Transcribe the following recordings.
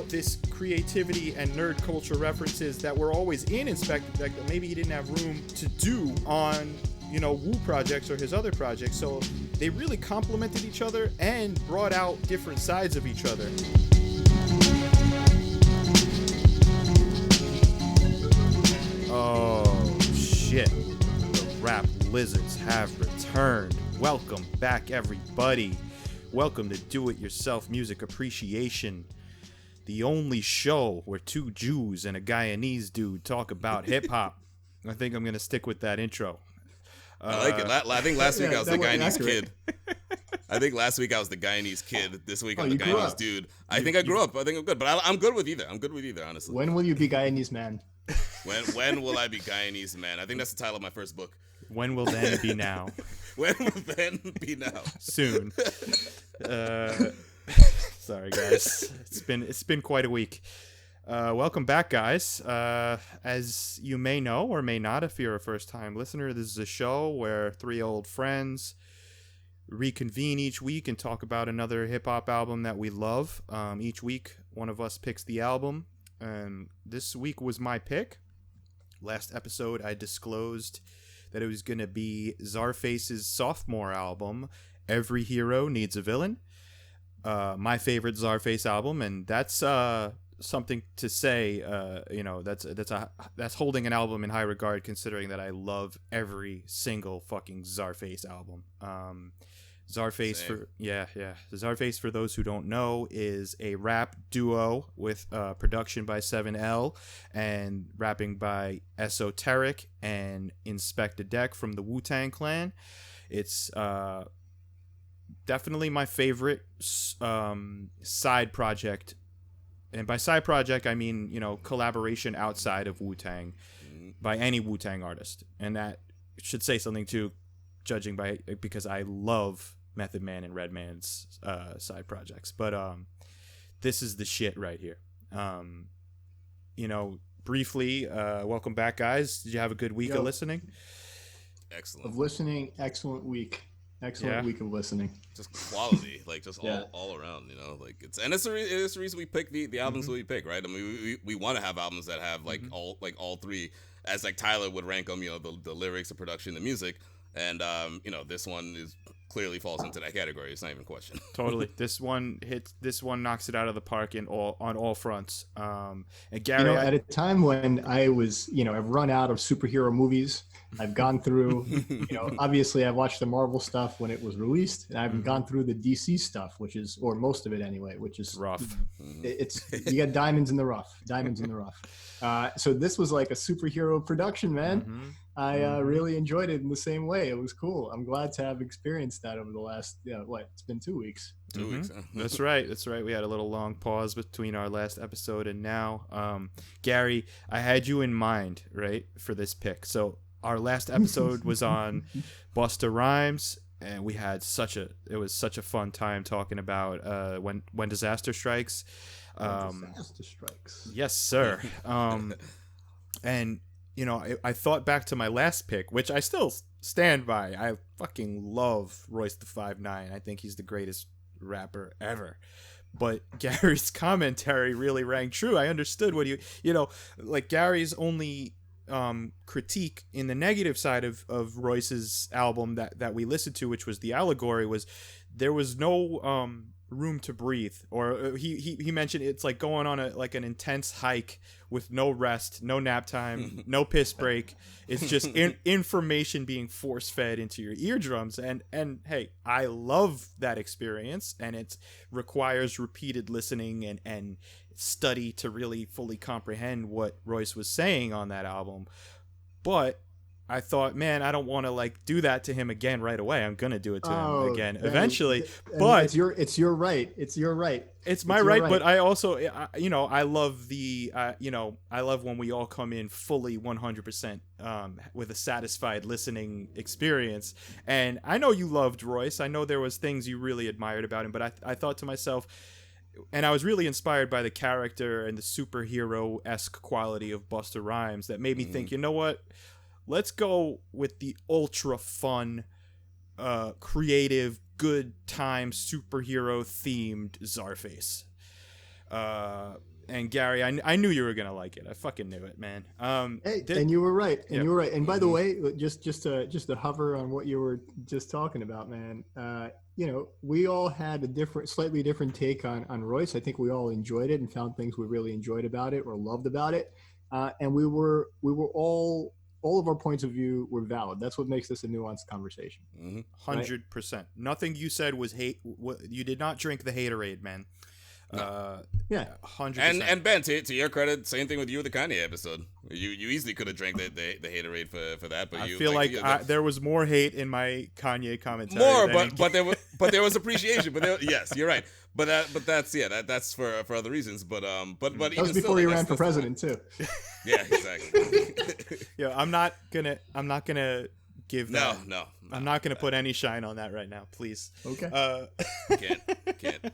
this creativity and nerd culture references that were always in Inspector Deck that maybe he didn't have room to do on, Wu projects or his other projects. So they really complemented each other and brought out different sides of each other. Oh, shit. The Rap Lizards have returned. Welcome back, everybody. Welcome to Do-It-Yourself Music Appreciation, the only show where two Jews and a Guyanese dude talk about hip-hop. I think I'm going to stick with that intro. I like it. I think last week I was the Guyanese kid. I think last week I was the Guyanese kid. This week I'm the Guyanese dude. I think I grew up. I think I'm good. But I'm good with either. I'm good with either, honestly. When will you be Guyanese man? When will I be Guyanese man? I think that's the title of my first book. When will then be now? When will then be now? Soon. Sorry, guys. It's been quite a week. Welcome back, guys. As you may know or may not, if you're a first-time listener, this is a show where three old friends reconvene each week and talk about another hip-hop album that we love. Each week, one of us picks the album, and this week was my pick. Last episode, I disclosed that it was going to be Czarface's sophomore album, Every Hero Needs a Villain. My favorite Czarface album, and that's something to say. That's holding an album in high regard, considering that I love every single fucking Czarface album. Czarface Czarface, for those who don't know, is a rap duo with production by 7L and rapping by Esoteric and Inspector Deck from the Wu-Tang Clan. It's definitely my favorite side project. And by side project, I mean, collaboration outside of Wu-Tang by any Wu-Tang artist. And that should say something too, judging by, because I love Method Man and Redman's side projects. But this is the shit right here. Briefly, welcome back, guys. Did you have a good week of listening? Excellent. Of listening, excellent week. Excellent week of listening. Just quality, like just all around, it's the reason we pick the albums we pick, right? I mean, we want to have albums that have all three, as like Tyler would rank them, the lyrics, the production, the music, and this one clearly falls into that category. It's not even a question. Totally. This one knocks it out of the park on all fronts. And Gary, at a time when I was, I've run out of superhero movies. I've gone through, obviously I watched the Marvel stuff when it was released, and I've gone through the DC stuff, or most of it anyway, which is rough. You got diamonds in the rough. So this was like a superhero production, man. I really enjoyed it in the same way. It was cool. I'm glad to have experienced that over the last, it's been 2 weeks. 2 weeks. That's right. We had a little long pause between our last episode and now. Gary, I had you in mind, right, for this pick. So our last episode was on Busta Rhymes, and we had such a fun time talking about when disaster strikes. Disaster strikes. Yes, sir. And I thought back to my last pick, which I still stand by. I fucking love Royce the 5'9". I think he's the greatest rapper ever. But Gary's commentary really rang true. I understood what Gary's only critique in the negative side of Royce's album that we listened to, which was The Allegory, was there was no room to breathe, or he mentioned it's like going on an intense hike with no rest, no nap time, no piss break. It's just information being force fed into your eardrums, and hey, I love that experience, and it requires repeated listening and study to really fully comprehend what Royce was saying on that album. But I thought, man, I don't want to do that to him again right away. I'm gonna do it to him again eventually. But it's your right. It's your right. It's my right. But I also, I love I love when we all come in fully 100% with a satisfied listening experience. And I know you loved Royce. I know there was things you really admired about him. But I thought to myself, and I was really inspired by the character and the superhero-esque quality of Busta Rhymes that made me think, you know what? Let's go with the ultra fun, creative, good time, superhero-themed Czarface. And Gary, I knew you were gonna like it. I fucking knew it, man. And you were right. And you were right. And by the way, just to hover on what you were just talking about, man. We all had a slightly different take on Royce. I think we all enjoyed it and found things we really enjoyed about it or loved about it. And we were all of our points of view were valid. That's what makes this a nuanced conversation. 100%. Nothing you said was hate. You did not drink the haterade, man. No. 100%. And Ben, to your credit, same thing with you with the Kanye episode. You easily could have drank the haterade for that, but I feel like there was more hate in my Kanye commentary. But there was appreciation. Yes, you're right. But that's for other reasons. But that was even before he ran for president too. Yeah, exactly. Yeah, I'm not gonna give that. No. I'm not gonna put any shine on that right now, please. Okay. Can't.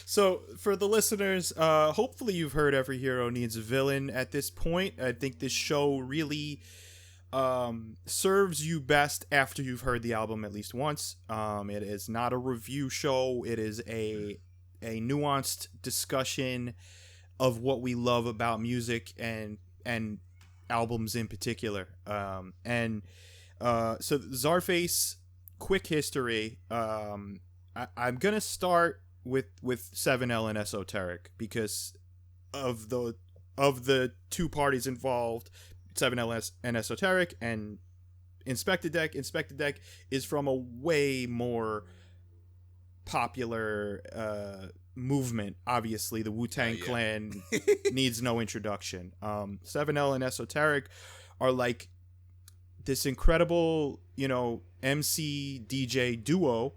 So for the listeners, hopefully you've heard Every Hero Needs a Villain at this point. I think this show really serves you best after you've heard the album at least once. It is not a review show. It is a nuanced discussion of what we love about music and albums in particular. So Czarface, quick history. I'm gonna start with 7L and Esoteric because of the two parties involved, 7L and Esoteric, and Inspectah Deck. Inspectah Deck is from a way more popular movement. Obviously, the Wu-Tang Clan needs no introduction. 7L and Esoteric are like this incredible, MC DJ duo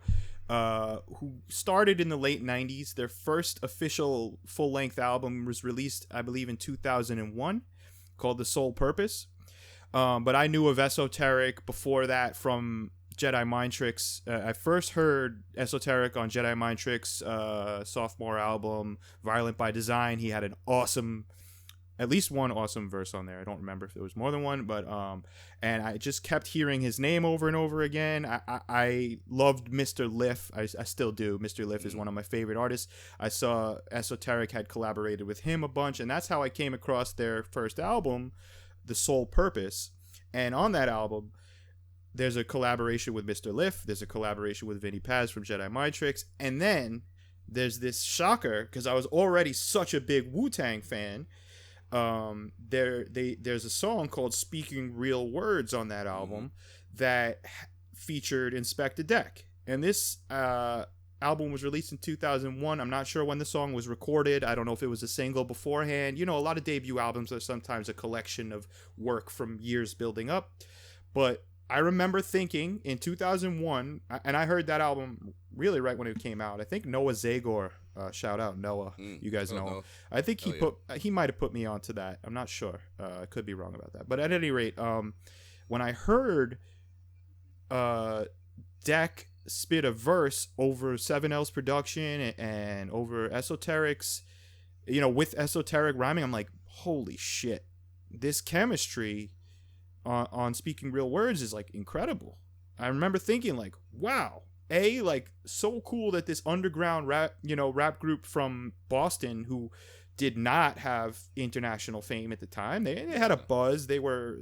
who started in the late 90s. Their first official full-length album was released, I believe, in 2001, called The Sole Purpose. But I knew of Esoteric before that from Jedi Mind Tricks. I first heard Esoteric on Jedi Mind Tricks' sophomore album, Violent by Design. He had at least one awesome verse on there. I don't remember if there was more than one, but and I just kept hearing his name over and over again. I loved Mr. Liff. I still do. Mr. Liff is one of my favorite artists. I saw Esoteric had collaborated with him a bunch, and that's how I came across their first album, The Sole Purpose. And on that album, there's a collaboration with Mr. Liff. There's a collaboration with Vinny Paz from Jedi Mind Tricks. And then there's this shocker, because I was already such a big Wu-Tang fan. There's a song called Speaking Real Words on that album that featured Inspectah Deck. And this album was released in 2001. I'm not sure when the song was recorded. I don't know if it was a single beforehand. A lot of debut albums are sometimes a collection of work from years building up. But I remember thinking in 2001, and I heard that album really right when it came out. I think Noah Zagor, shout out Noah, you guys know him. I think he might have put me onto that. I'm not sure. I could be wrong about that. But at any rate, when I heard Deck spit a verse over 7L's production and over Esoteric's, with Esoteric rhyming, I'm like, holy shit, this chemistry on Speaking Real Words is like incredible. I remember thinking like, wow, like so cool that this underground rap group from Boston, who did not have international fame at the time, they had a buzz. They were,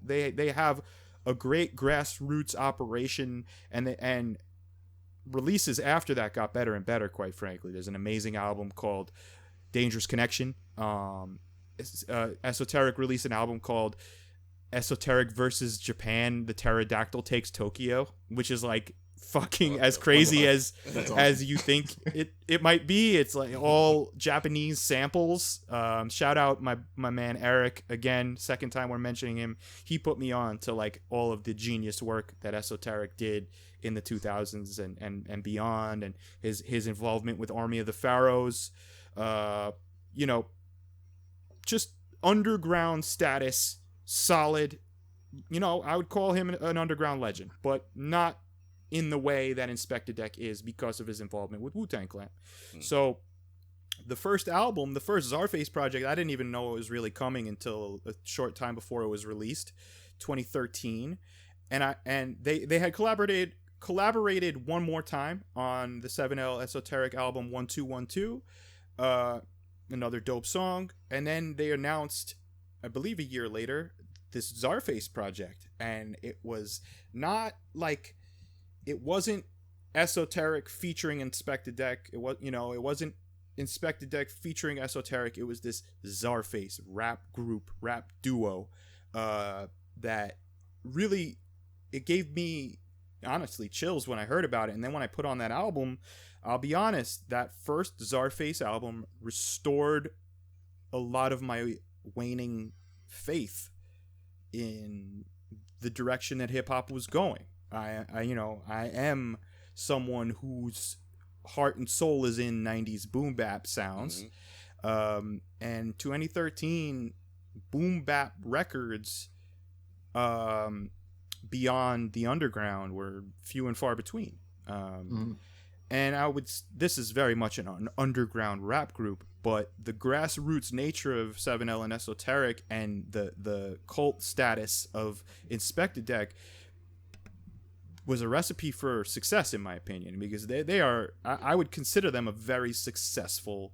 they have a great grassroots operation, and releases after that got better and better, quite frankly. There's an amazing album called Dangerous Connection. Esoteric released an album called Esoteric versus Japan, The Pterodactyl Takes Tokyo, which is like fucking as crazy as you think it might be. It's like all Japanese samples. Shout out my man Eric, again, second time we're mentioning him. He put me on to like all of the genius work that Esoteric did in the 2000s and beyond, and his involvement with Army of the Pharaohs. Just underground status, solid. I would call him an underground legend, but not in the way that Inspectah Deck is because of his involvement with Wu-Tang Clan. So the first album, the first Czarface project, I didn't even know it was really coming until a short time before it was released, 2013. And they had collaborated one more time on the 7L Esoteric album 1212. another dope song. And then they announced, I believe a year later, this Czarface project, and it was not like, it wasn't Esoteric featuring Inspector Deck. It was, you know, it wasn't Inspector Deck featuring Esoteric. It was this Czarface rap group, rap duo, that really, it gave me honestly chills when I heard about it. And then when I put on that album, I'll be honest, that first Czarface album restored a lot of my waning faith in the direction that hip hop was going. I am someone whose heart and soul is in 90s boom bap sounds. And 2013 boom bap records beyond the underground were few and far between. And this is very much an underground rap group, but the grassroots nature of 7L and Esoteric and the cult status of Inspector Deck was a recipe for success, in my opinion, because they are, I would consider them a very successful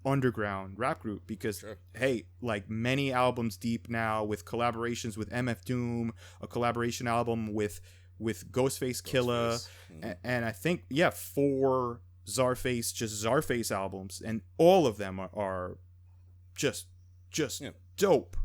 underground rap group, because hey, like many albums deep now, with collaborations with MF Doom, a collaboration album with Ghostface Killah, and I think 4 Czarface albums, and all of them are just dope.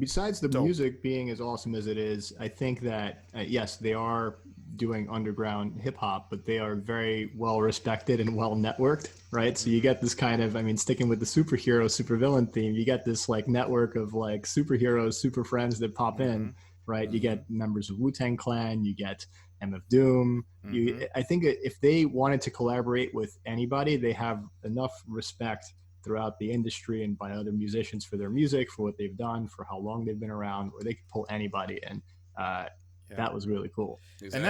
Besides the music being as awesome as it is, I think that yes, they are doing underground hip hop, but they are very well respected and well networked, right? So you get this kind of, I mean, sticking with the superhero, supervillain theme, you get this like network of like superheroes, super friends that pop in, right? You get members of Wu-Tang Clan, you get MF Doom. I think if they wanted to collaborate with anybody, they have enough respect throughout the industry and by other musicians for their music, for what they've done, for how long they've been around, where they could pull anybody in. That was really cool. Exactly. And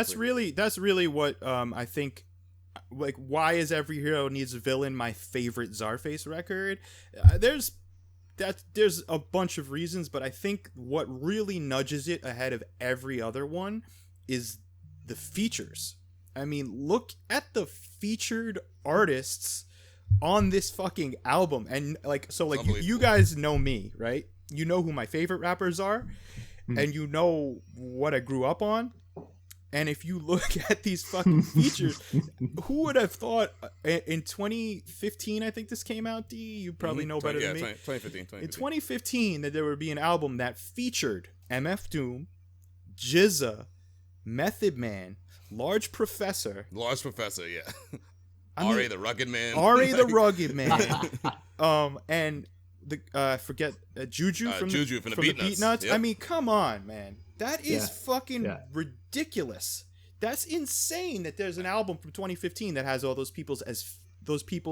that's really what I think, like, why is Every Hero Needs a Villain my favorite Czarface record? There's a bunch of reasons, but I think what really nudges it ahead of every other one is the features. I mean, look at the featured artists on this fucking album. And like, so like you guys know me, right? You know who my favorite rappers are, and you know what I grew up on. And if you look at these fucking features, who would have thought in 2015, I think this came out, D, you probably know better than me. 2015. In 2015, that there would be an album that featured MF Doom, GZA, Method Man, Large Professor, yeah. R.A. the Rugged Man. R.A. the Rugged Man. And the forget Juju from the Beat Nuts. Yep. I mean, come on, man. That is fucking ridiculous. That's insane that there's an album from 2015 that has all those people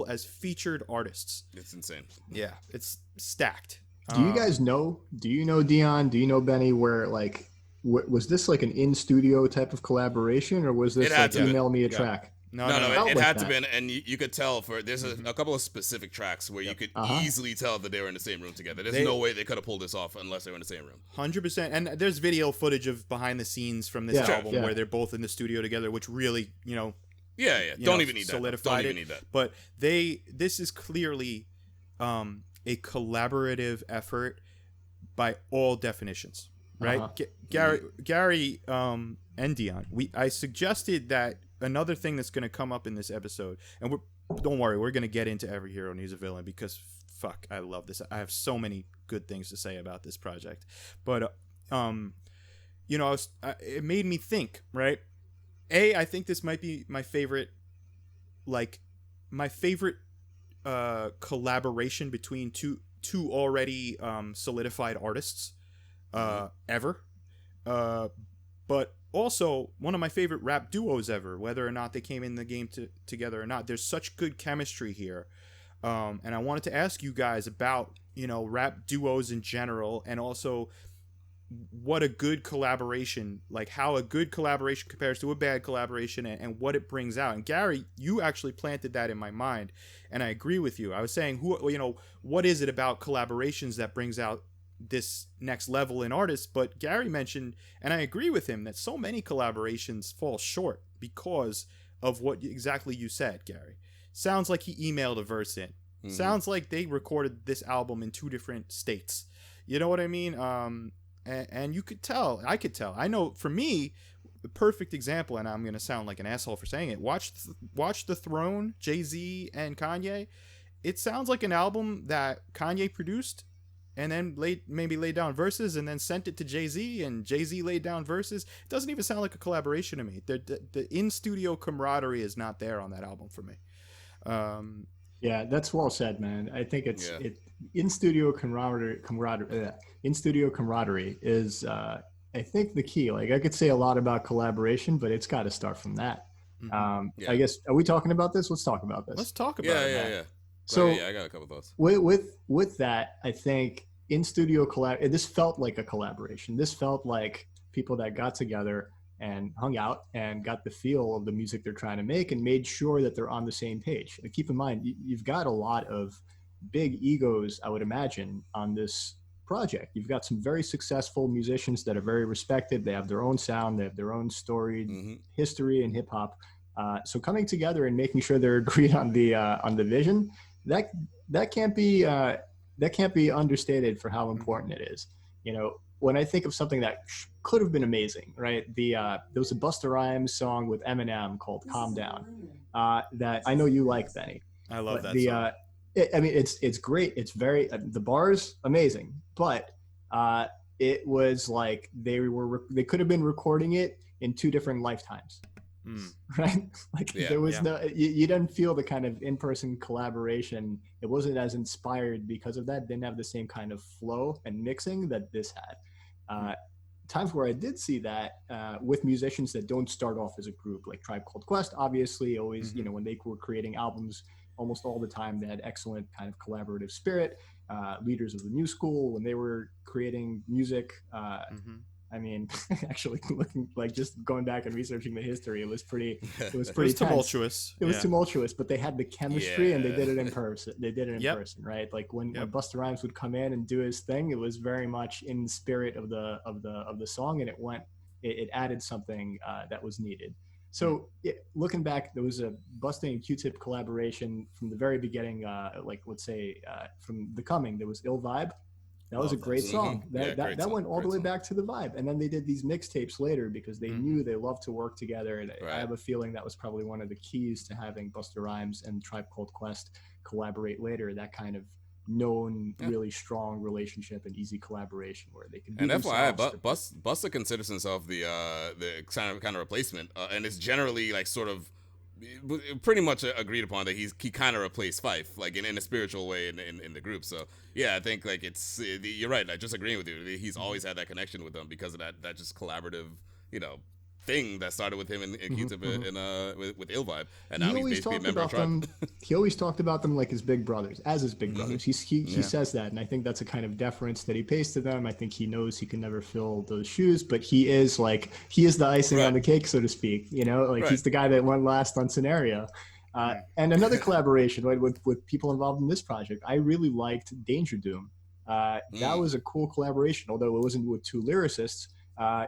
as featured artists. It's insane. Yeah, it's stacked. Do you guys know? Do you know Dion? Do you know Benny? Where like was this like an in-studio type of collaboration, or was this like email me a track? No, it had to be, and you could tell there's a couple of specific tracks where you could easily tell that they were in the same room together. There's no way they could have pulled this off unless they were in the same room. 100%. And there's video footage of behind the scenes from this album where they're both in the studio together, which really, don't even need that. Solidified don't even need that. But this is clearly a collaborative effort by all definitions, right? Gary and Dion, I suggested that another thing that's going to come up in this episode, and don't worry, we're going to get into Every Hero Needs a Villain, because fuck, I love this. I have so many good things to say about this project. But it made me think, right? I think this might be my favorite collaboration between two already solidified artists ever, but also one of my favorite rap duos ever, whether or not they came in the game together or not. There's such good chemistry here. And I wanted to ask you guys about, rap duos in general, and also what a good collaboration, like how a good collaboration compares to a bad collaboration, and what it brings out. And Gary, you actually planted that in my mind, and I agree with you. I was saying, what is it about collaborations that brings out this next level in artists? But Gary mentioned, and I agree with him, that so many collaborations fall short because of what exactly you said, Gary. Sounds like he emailed a verse in. sounds like they recorded this album in 2 different states. You know what I mean? And you could tell. I could tell. I know for me, the perfect example, and I'm going to sound like an asshole for saying it, watch The Throne, Jay-Z and Kanye. It sounds like an album that Kanye produced and then laid down verses and then sent it to Jay-Z, and Jay-Z laid down verses. It doesn't even sound like a collaboration to me. The in-studio camaraderie is not there on that album for me. Yeah, that's well said, man. I think in-studio camaraderie is, I think, the key. Like, I could say a lot about collaboration, but it's got to start from that. I guess, are we talking about this? Let's talk about this. Let's talk about it. Yeah. So I got a couple of thoughts. With that, I think in-studio this felt like a collaboration. This felt like people that got together and hung out and got the feel of the music they're trying to make and made sure that they're on the same page. And keep in mind, you've got a lot of big egos, I would imagine, on this project. You've got some very successful musicians that are very respected. They have their own sound. They have their own storied history in hip hop. So coming together and making sure they're agreed on the vision, that can't be understated for how important it is. You know, when I think of something that could have been amazing, right? There was a Busta Rhymes song with Eminem called "Calm Down" that I know you like, Benny. I love that song. I mean, it's great. It's very the bars amazing, but it was like they could have been recording it in 2 different lifetimes. Right? Like there was no, you didn't feel the kind of in-person collaboration. It wasn't as inspired because of that. It didn't have the same kind of flow and mixing that this had. Times where I did see that with musicians that don't start off as a group, like Tribe Called Quest, obviously always, you know, when they were creating albums almost all the time, they had excellent kind of collaborative spirit. Leaders of the New School, when they were creating music, I mean, actually looking like just going back and researching the history, it was pretty tumultuous. It was tumultuous, but they had the chemistry and they did it in person. Person, right? Like when Busta Rhymes would come in and do his thing, it was very much in the spirit of the song, and it added something that was needed. So looking back, there was a Busta and Q-Tip collaboration from the very beginning. Like let's say from The Coming, there was Ill Vibe. That was a great song. That went all the way back to The Vibe. And then they did these mixtapes later because they knew they loved to work together. And I have a feeling that was probably one of the keys to having Busta Rhymes and Tribe Called Quest collaborate later, that kind of known, really strong relationship and easy collaboration where they can be FYI, Busta considers himself the kind of replacement. And it's generally like sort of pretty much agreed upon that he kind of replaced Fife, like in a spiritual way in the group. So yeah, I think like you're right. I just agreeing with you. He's always had that connection with them because of that just collaborative, you know, thing that started with him and Q-Tip with Ill Vibe, and now he's basically a member of Tribe. He always talked about them like his big brothers, brothers. He says that, and I think that's a kind of deference that he pays to them. I think he knows he can never fill those shoes, but he is the icing on the cake, so to speak. You know, like he's the guy that went last on Scenario. And another collaboration with people involved in this project, I really liked Danger Doom. That was a cool collaboration, although it wasn't with 2 lyricists.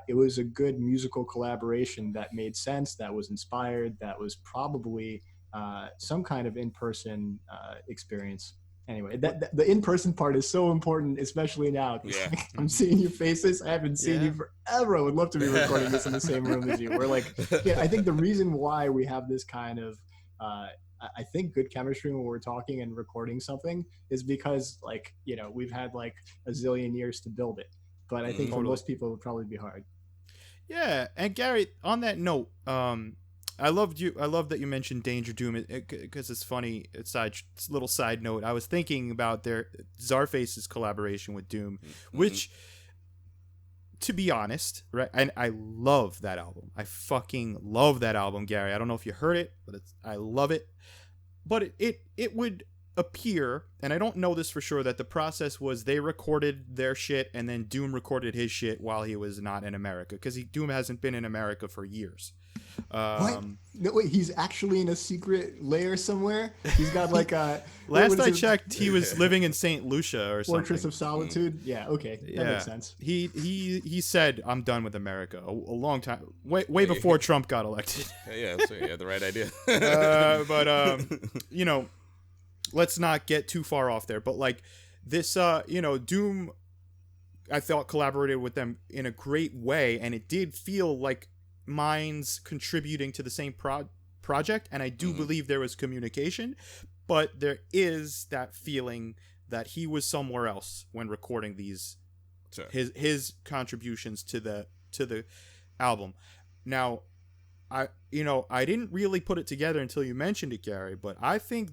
It was a good musical collaboration that made sense, that was inspired, that was probably some kind of in-person experience. Anyway, the in-person part is so important, especially now. I'm seeing your faces. I haven't seen you forever. I would love to be recording this in the same room as you. We're like, I think the reason why we have this kind of, I think, good chemistry when we're talking and recording something is because, like, you know, we've had like a zillion years to build it. But I think for most people, it would probably be hard. Yeah, and Gary, on that note, I love that you mentioned Danger Doom because it's funny. It's a little side note. I was thinking about their Czarface's collaboration with Doom, which, to be honest, right? And I love that album. I fucking love that album, Gary. I don't know if you heard it, but I love it. But it would appear, and I don't know this for sure, that the process was they recorded their shit and then Doom recorded his shit while he was not in America, because Doom hasn't been in America for years. What? No, wait, he's actually in a secret lair somewhere? He's got like a... Last I checked, he was living in St. Lucia or something. Fortress of Solitude? Yeah, okay. That makes sense. He said, I'm done with America a long time, way before Trump got elected. So he had the right idea. But, you know, let's not get too far off there. But like this, Doom, I thought collaborated with them in a great way, and it did feel like minds contributing to the same project, and I do believe there was communication, but there is that feeling that he was somewhere else when recording these, his contributions to the album. Now, I didn't really put it together until you mentioned it, Gary, but I think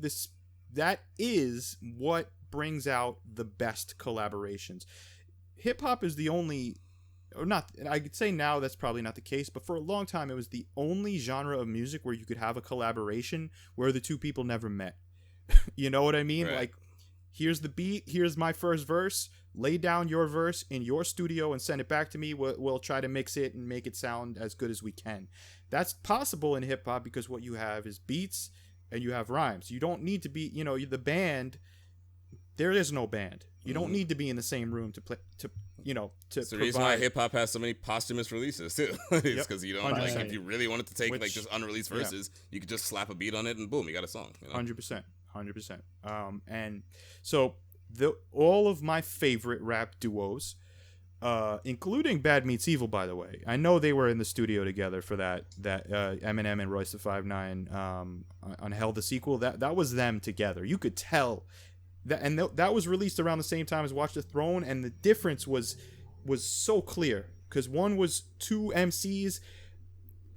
that is what brings out the best collaborations. Hip hop is the only, or not, I could say now that's probably not the case, but for a long time it was the only genre of music where you could have a collaboration where the two people never met. You know what I mean? Right. Like, here's the beat, here's my first verse, lay down your verse in your studio and send it back to me. We'll try to mix it and make it sound as good as we can. That's possible in hip hop because what you have is beats and you have rhymes. You don't need to be, the band. There is no band. You don't need to be in the same room to play, to it's the reason why hip hop has so many posthumous releases too. It's because you don't 100%. like, if you really wanted to take like just unreleased verses, you could just slap a beat on it and boom, you got a song. 100%. And so all of my favorite rap duos, including Bad Meets Evil, by the way, I know they were in the studio together for that Eminem and Royce the 5'9" on Hell the sequel. That was them together. You could tell that, and that was released around the same time as Watch the Throne, and the difference was so clear because one was two MCs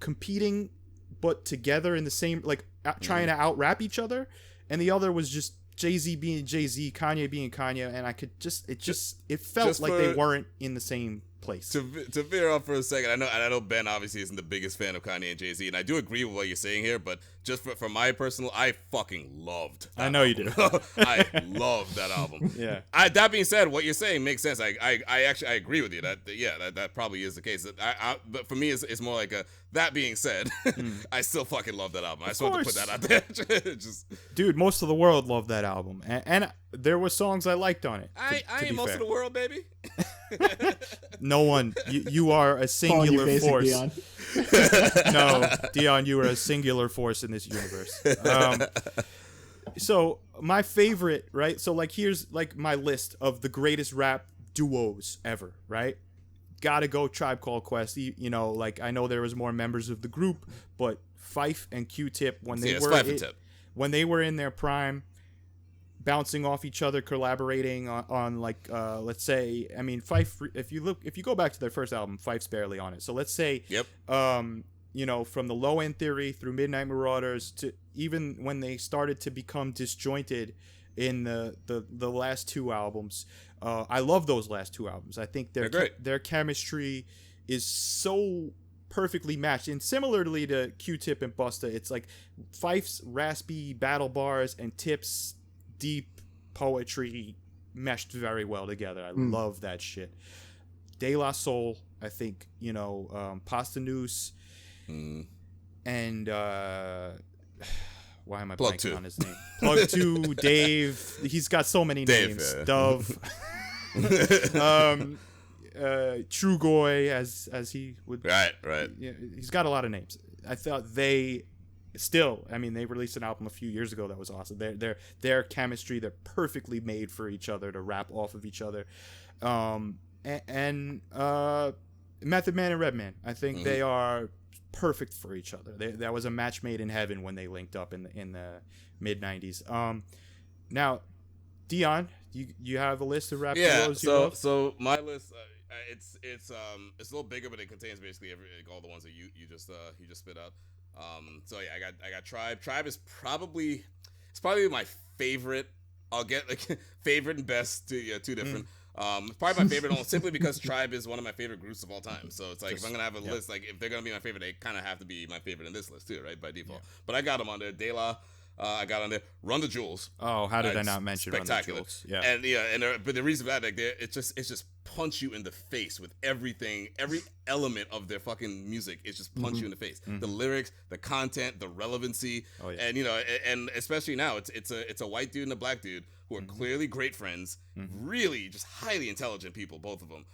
competing but together in the same, like, trying to out rap each other, and the other was just Jay-Z being Jay-Z, Kanye being Kanye, and I could it felt like they weren't in the same place. To veer off for a second, I know Ben obviously isn't the biggest fan of Kanye and Jay-Z, and I do agree with what you're saying here, but just for my personal, I fucking loved that I know album. you do. I loved that album. Yeah. That being said, what you're saying makes sense. I actually agree with you. That probably is the case. But for me, it's more like that being said, I still fucking love that album. I just want to put that out there. Dude, most of the world loved that album, and there were songs I liked on it. I ain't most of the world, baby. No one. You are a singular force. Dion. No, Dion, you are a singular force in this universe. So my favorite, right? So like here's like my list of the greatest rap duos ever, right? Gotta go Tribe Called Quest. Like I know there was more members of the group, but Phife and Q-Tip when they were in their prime, bouncing off each other, collaborating on like let's say, I mean, Phife, if you go back to their first album, Phife's barely on it. So let's say from the Low End Theory through Midnight Marauders to even when they started to become disjointed in the last two albums, I love those last two albums. I think their chemistry is so perfectly matched, and similarly to Q-Tip and Busta, it's like Phife's raspy battle bars and Tip's deep poetry meshed very well together. I love that shit. De La Soul, I think, Pasta Noose, and why am I blanking on his name? Plug 2, Dave. He's got so many names. Yeah. Dove. True Goy, as he would. Right. Yeah, he's got a lot of names. I thought they released an album a few years ago that was awesome. Their chemistry, they're perfectly made for each other to rap off of each other. And Method Man and Redman, I think they are perfect for each other. That was a match made in heaven when they linked up in the mid 90s. Now, Dion, you have a list of rap duos you love? So my list, it's a little bigger, but it contains basically all the ones that you just spit out. So yeah, I got Tribe. Tribe is probably my favorite. I'll get like favorite and best two different. Probably my favorite only simply because Tribe is one of my favorite groups of all time. So it's like if I'm gonna have a list, like if they're gonna be my favorite, they kind of have to be my favorite in this list too, right? By default. Yeah. But I got them on there. De La, I got on there. Run the Jewels. Oh, how did I not mention Run the Jewels? Yeah. And but the reason for that, like, it's just punch you in the face with everything, every element of their fucking music. It's just punch you in the face. The lyrics, the content, the relevancy, and and especially now, it's a white dude and a black dude who are clearly great friends, really just highly intelligent people, both of them.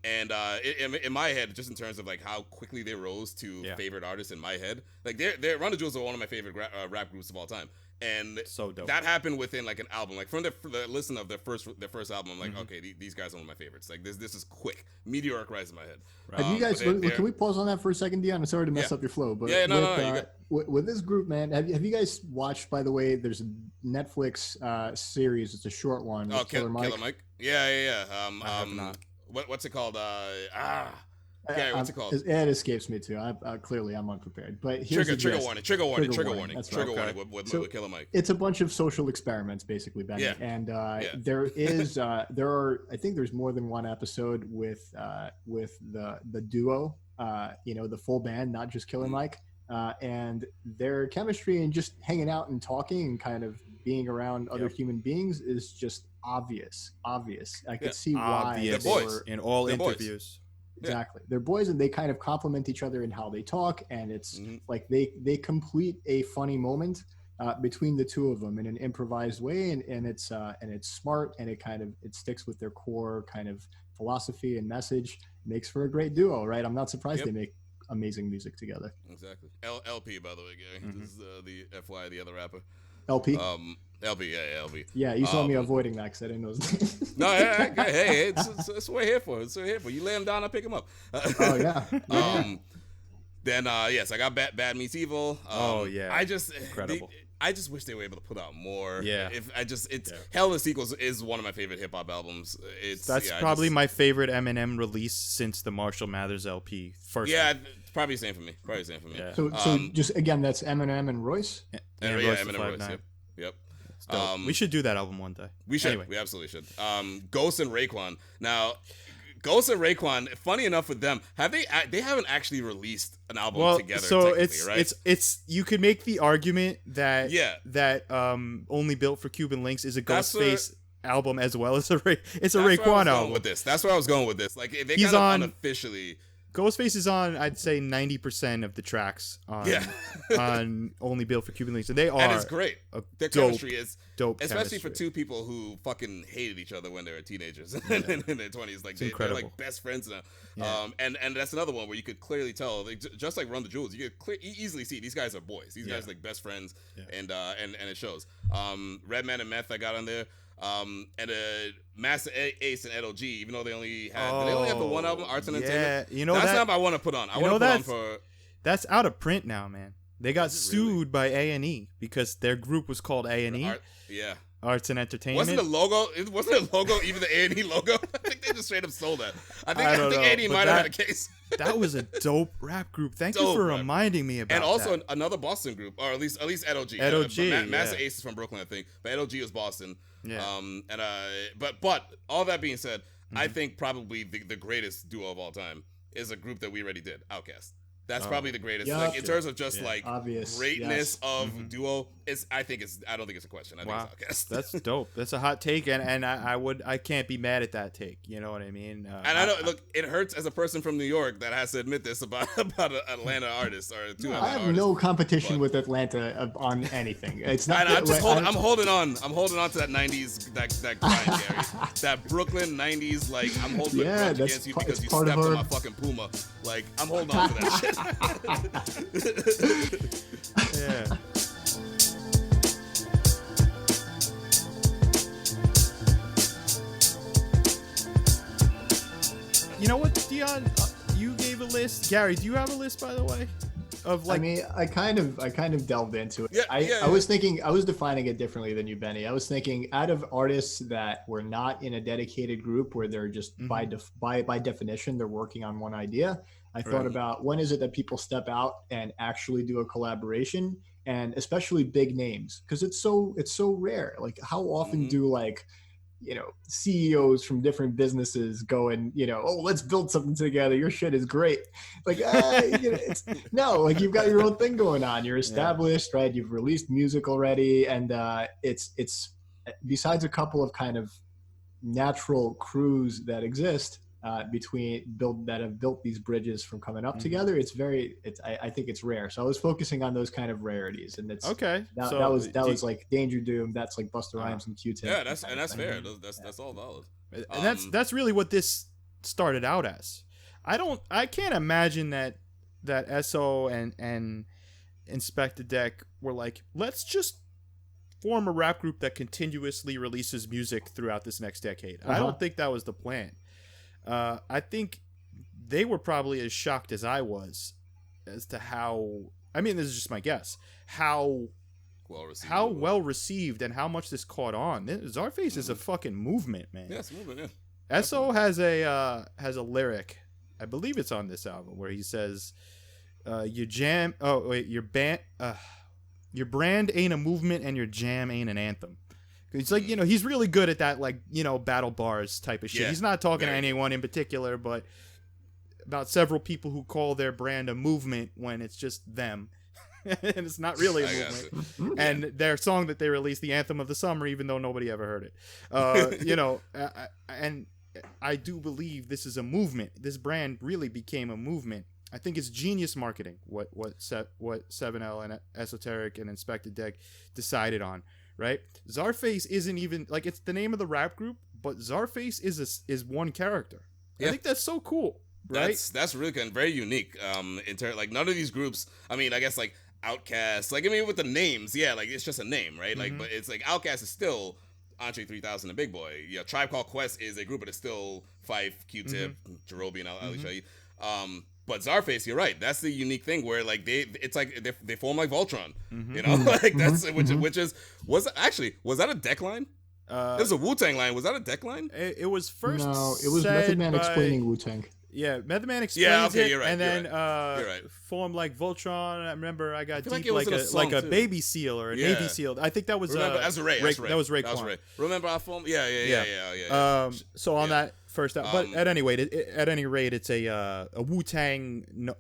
In my head, just in terms of like how quickly they rose to favorite artists in my head, like they're Run the Jewels are one of my favorite rap groups of all time. And so dope. That happened within like an album. Like from the listen of their first album, I'm like, okay, these guys are one of my favorites. Like this is quick, meteoric rise in my head. Right. Have you guys? Can we pause on that for a second, Dion? I'm sorry to mess up your flow, but with this group, man, have you guys watched? By the way, there's a Netflix series. It's a short one. Oh, Killer Mike. Yeah. I have not. What's it called? Yeah, what's it called? It escapes me too. Clearly, I'm unprepared. But here's trigger warning. Trigger warning That's right. Trigger warning with Killer Mike. It's a bunch of social experiments, basically, Benny. Yeah. And there are, I think there's more than one episode with the duo, the full band, not just Killer Mike, and their chemistry and just hanging out and talking and kind of being around other human beings is just obvious. I could see why they're boys in all interviews. Exactly. They're boys and they kind of complement each other in how they talk. And it's like they complete a funny moment between the two of them in an improvised way. And it's smart and it sticks with their core kind of philosophy and message. Makes for a great duo, right? I'm not surprised they make amazing music together. Exactly. LP, by the way, Gary. This is the FY, the other rapper. LP? LP, yeah, LP. Yeah, you saw me avoiding that because I didn't know his name. No, hey, it's what we're here for. It's what we're here for. You lay him down, I pick him up. Oh, yeah. Then, yes, I got Bad Meets Evil. Incredible. I just wish they were able to put out more. Yeah. Hell of the Sequels is one of my favorite hip hop albums. That's probably my favorite Eminem release since the Marshall Mathers LP. Probably the same for me. Yeah. So just again, that's Eminem and Royce. Eminem and Royce. Yep. We should do that album one day. We should. Anyway. We absolutely should. Ghost and Raekwon. Now, Ghost and Raekwon. Funny enough with them, they haven't actually released an album together. So right? it's you could make the argument that Only Built for Cuban Links is a Ghostface album as well as it's a Raekwon album. With this, that's where I was going with this. Like they kind of unofficially. Ghostface is on, I'd say, 90% of the tracks on Only Built for Cuban Links. And they are. And it's great. Their chemistry is dope. Especially for two people who fucking hated each other when they were teenagers in their 20s. Like they're like best friends now. Yeah. And that's another one where you could clearly tell, just like Run the Jewels, you could easily see these guys are boys. These guys are like best friends, and it shows. Redman and Meth I got on there. And Master Ace and LG, even though they only have the one album, Arts and Entertainment. That's not what I want to put on. I want to put on for. That's out of print now, man. They got sued by A&E because their group was called A&E. Arts and Entertainment. Wasn't the logo even the A&E logo? I think they just straight up stole that. I think A&E might have had a case. That was a dope rap group. Thank you for reminding me about that. And also another Boston group, or at least LG. LG. Master Ace is from Brooklyn, I think, but LG is Boston. Yeah. But all that being said, I think probably the greatest duo of all time is a group that we already did, Outkast. That's probably the greatest. Yeah. Like in terms of just obvious greatness of duo, I don't think it's a question. I think it's Outkast. That's dope. That's a hot take, and I can't be mad at that take. You know what I mean? And I know, look, it hurts as a person from New York that has to admit this about an Atlanta artist or two Atlanta artists. I have no competition with Atlanta on anything. It's not. I'm holding on to that '90s that grind, Gary. That Brooklyn '90s, like I'm holding it against you because you stepped on my fucking Puma. Like I'm holding on to that shit. Yeah. You know what, Dion? You gave a list. Gary, do you have a list, by the way? Of like, I mean, I kind of delved into it. I was thinking, I was defining it differently than you, Benny. I was thinking out of artists that were not in a dedicated group where they're just by definition they're working on one idea. I thought about when is it that people step out and actually do a collaboration, and especially big names, because it's so rare. Like how often do CEOs from different businesses go and let's build something together. Your shit is great. Like like you've got your own thing going on. You're established, right? You've released music already, and it's besides a couple of kind of natural crews that exist. That have built these bridges from coming up together. I think it's rare. So I was focusing on those kind of rarities, and it's okay. That was like Danger Doom. That's like Busta Rhymes and Q-Tip. Yeah, that's fair. That's all valid. And that's really what this started out as. I can't imagine that SO and Inspector Deck were like, let's just form a rap group that continuously releases music throughout this next decade. I don't think that was the plan. I think they were probably as shocked as I was as to how, I mean, this is just my guess, how well received and how much this caught on. Czarface is a fucking movement, man. Yeah, it's a movement, yeah. S.O. has a lyric, I believe it's on this album, where he says, your brand ain't a movement and your jam ain't an anthem. It's like, he's really good at that, like, battle bars type of shit. Yeah, he's not talking to anyone in particular, but about several people who call their brand a movement when it's just them. And it's not really a movement. And their song that they released, the Anthem of the Summer, even though nobody ever heard it. And I do believe this is a movement. This brand really became a movement. I think it's genius marketing, what 7L and Esoteric and Inspected Deck decided on. Right, Czarface isn't even like, it's the name of the rap group, but Czarface is one character. Yeah. I think that's so cool, right? That's really good and very unique. In terms, like, none of these groups. I mean, I guess like Outkast, like, I mean, with the names, yeah, like it's just a name, right? Like, but it's like Outkast is still Andre 3000 and Big Boy. Yeah, Tribe Called Quest is a group, but it's still Phife, Q-Tip, Jerobi, and Ali Shaheed. But Czarface, you're right. That's the unique thing where, like, it's like they form like Voltron, like that's which is was that a deck line? There's a Wu-Tang line. Was that a deck line? It was first. No, it was Method Man explaining Wu-Tang. Yeah, Method Man explains it, you're right, and then you're right. formed like Voltron. I remember I got deep like a baby seal or a Navy seal. I think that was that's Ray. That was Raekwon. Remember I formed? Yeah. So on that first, but at any rate, it's a Wu-Tang,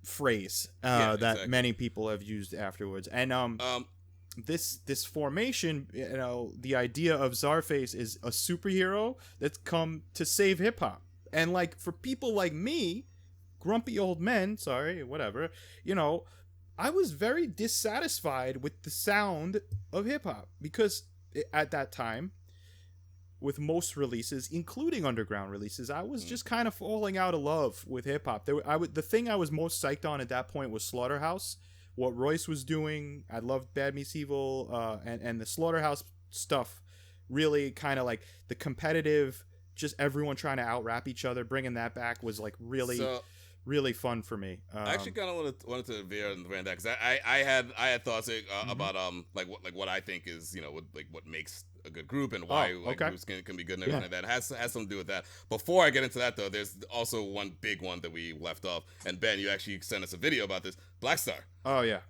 phrase that many people have used afterwards, and this formation, the idea of Czarface is a superhero that's come to save hip-hop. And like, for people like me, grumpy old men, I was very dissatisfied with the sound of hip-hop, because at that time, with most releases, including underground releases, I was just kind of falling out of love with hip-hop. The thing I was most psyched on at that point was Slaughterhouse. What Royce was doing, I loved Bad Meets Evil, and the Slaughterhouse stuff, really kind of like the competitive, just everyone trying to out-rap each other, bringing that back was like really fun for me. I actually kind of wanted to veer on that, because I had thoughts about what I think is what makes a good group and why groups can be good and everything like that. It has something to do with that. Before I get into that, though, there's also one big one that we left off, and Ben, you actually sent us a video about this. Black Star. Oh yeah.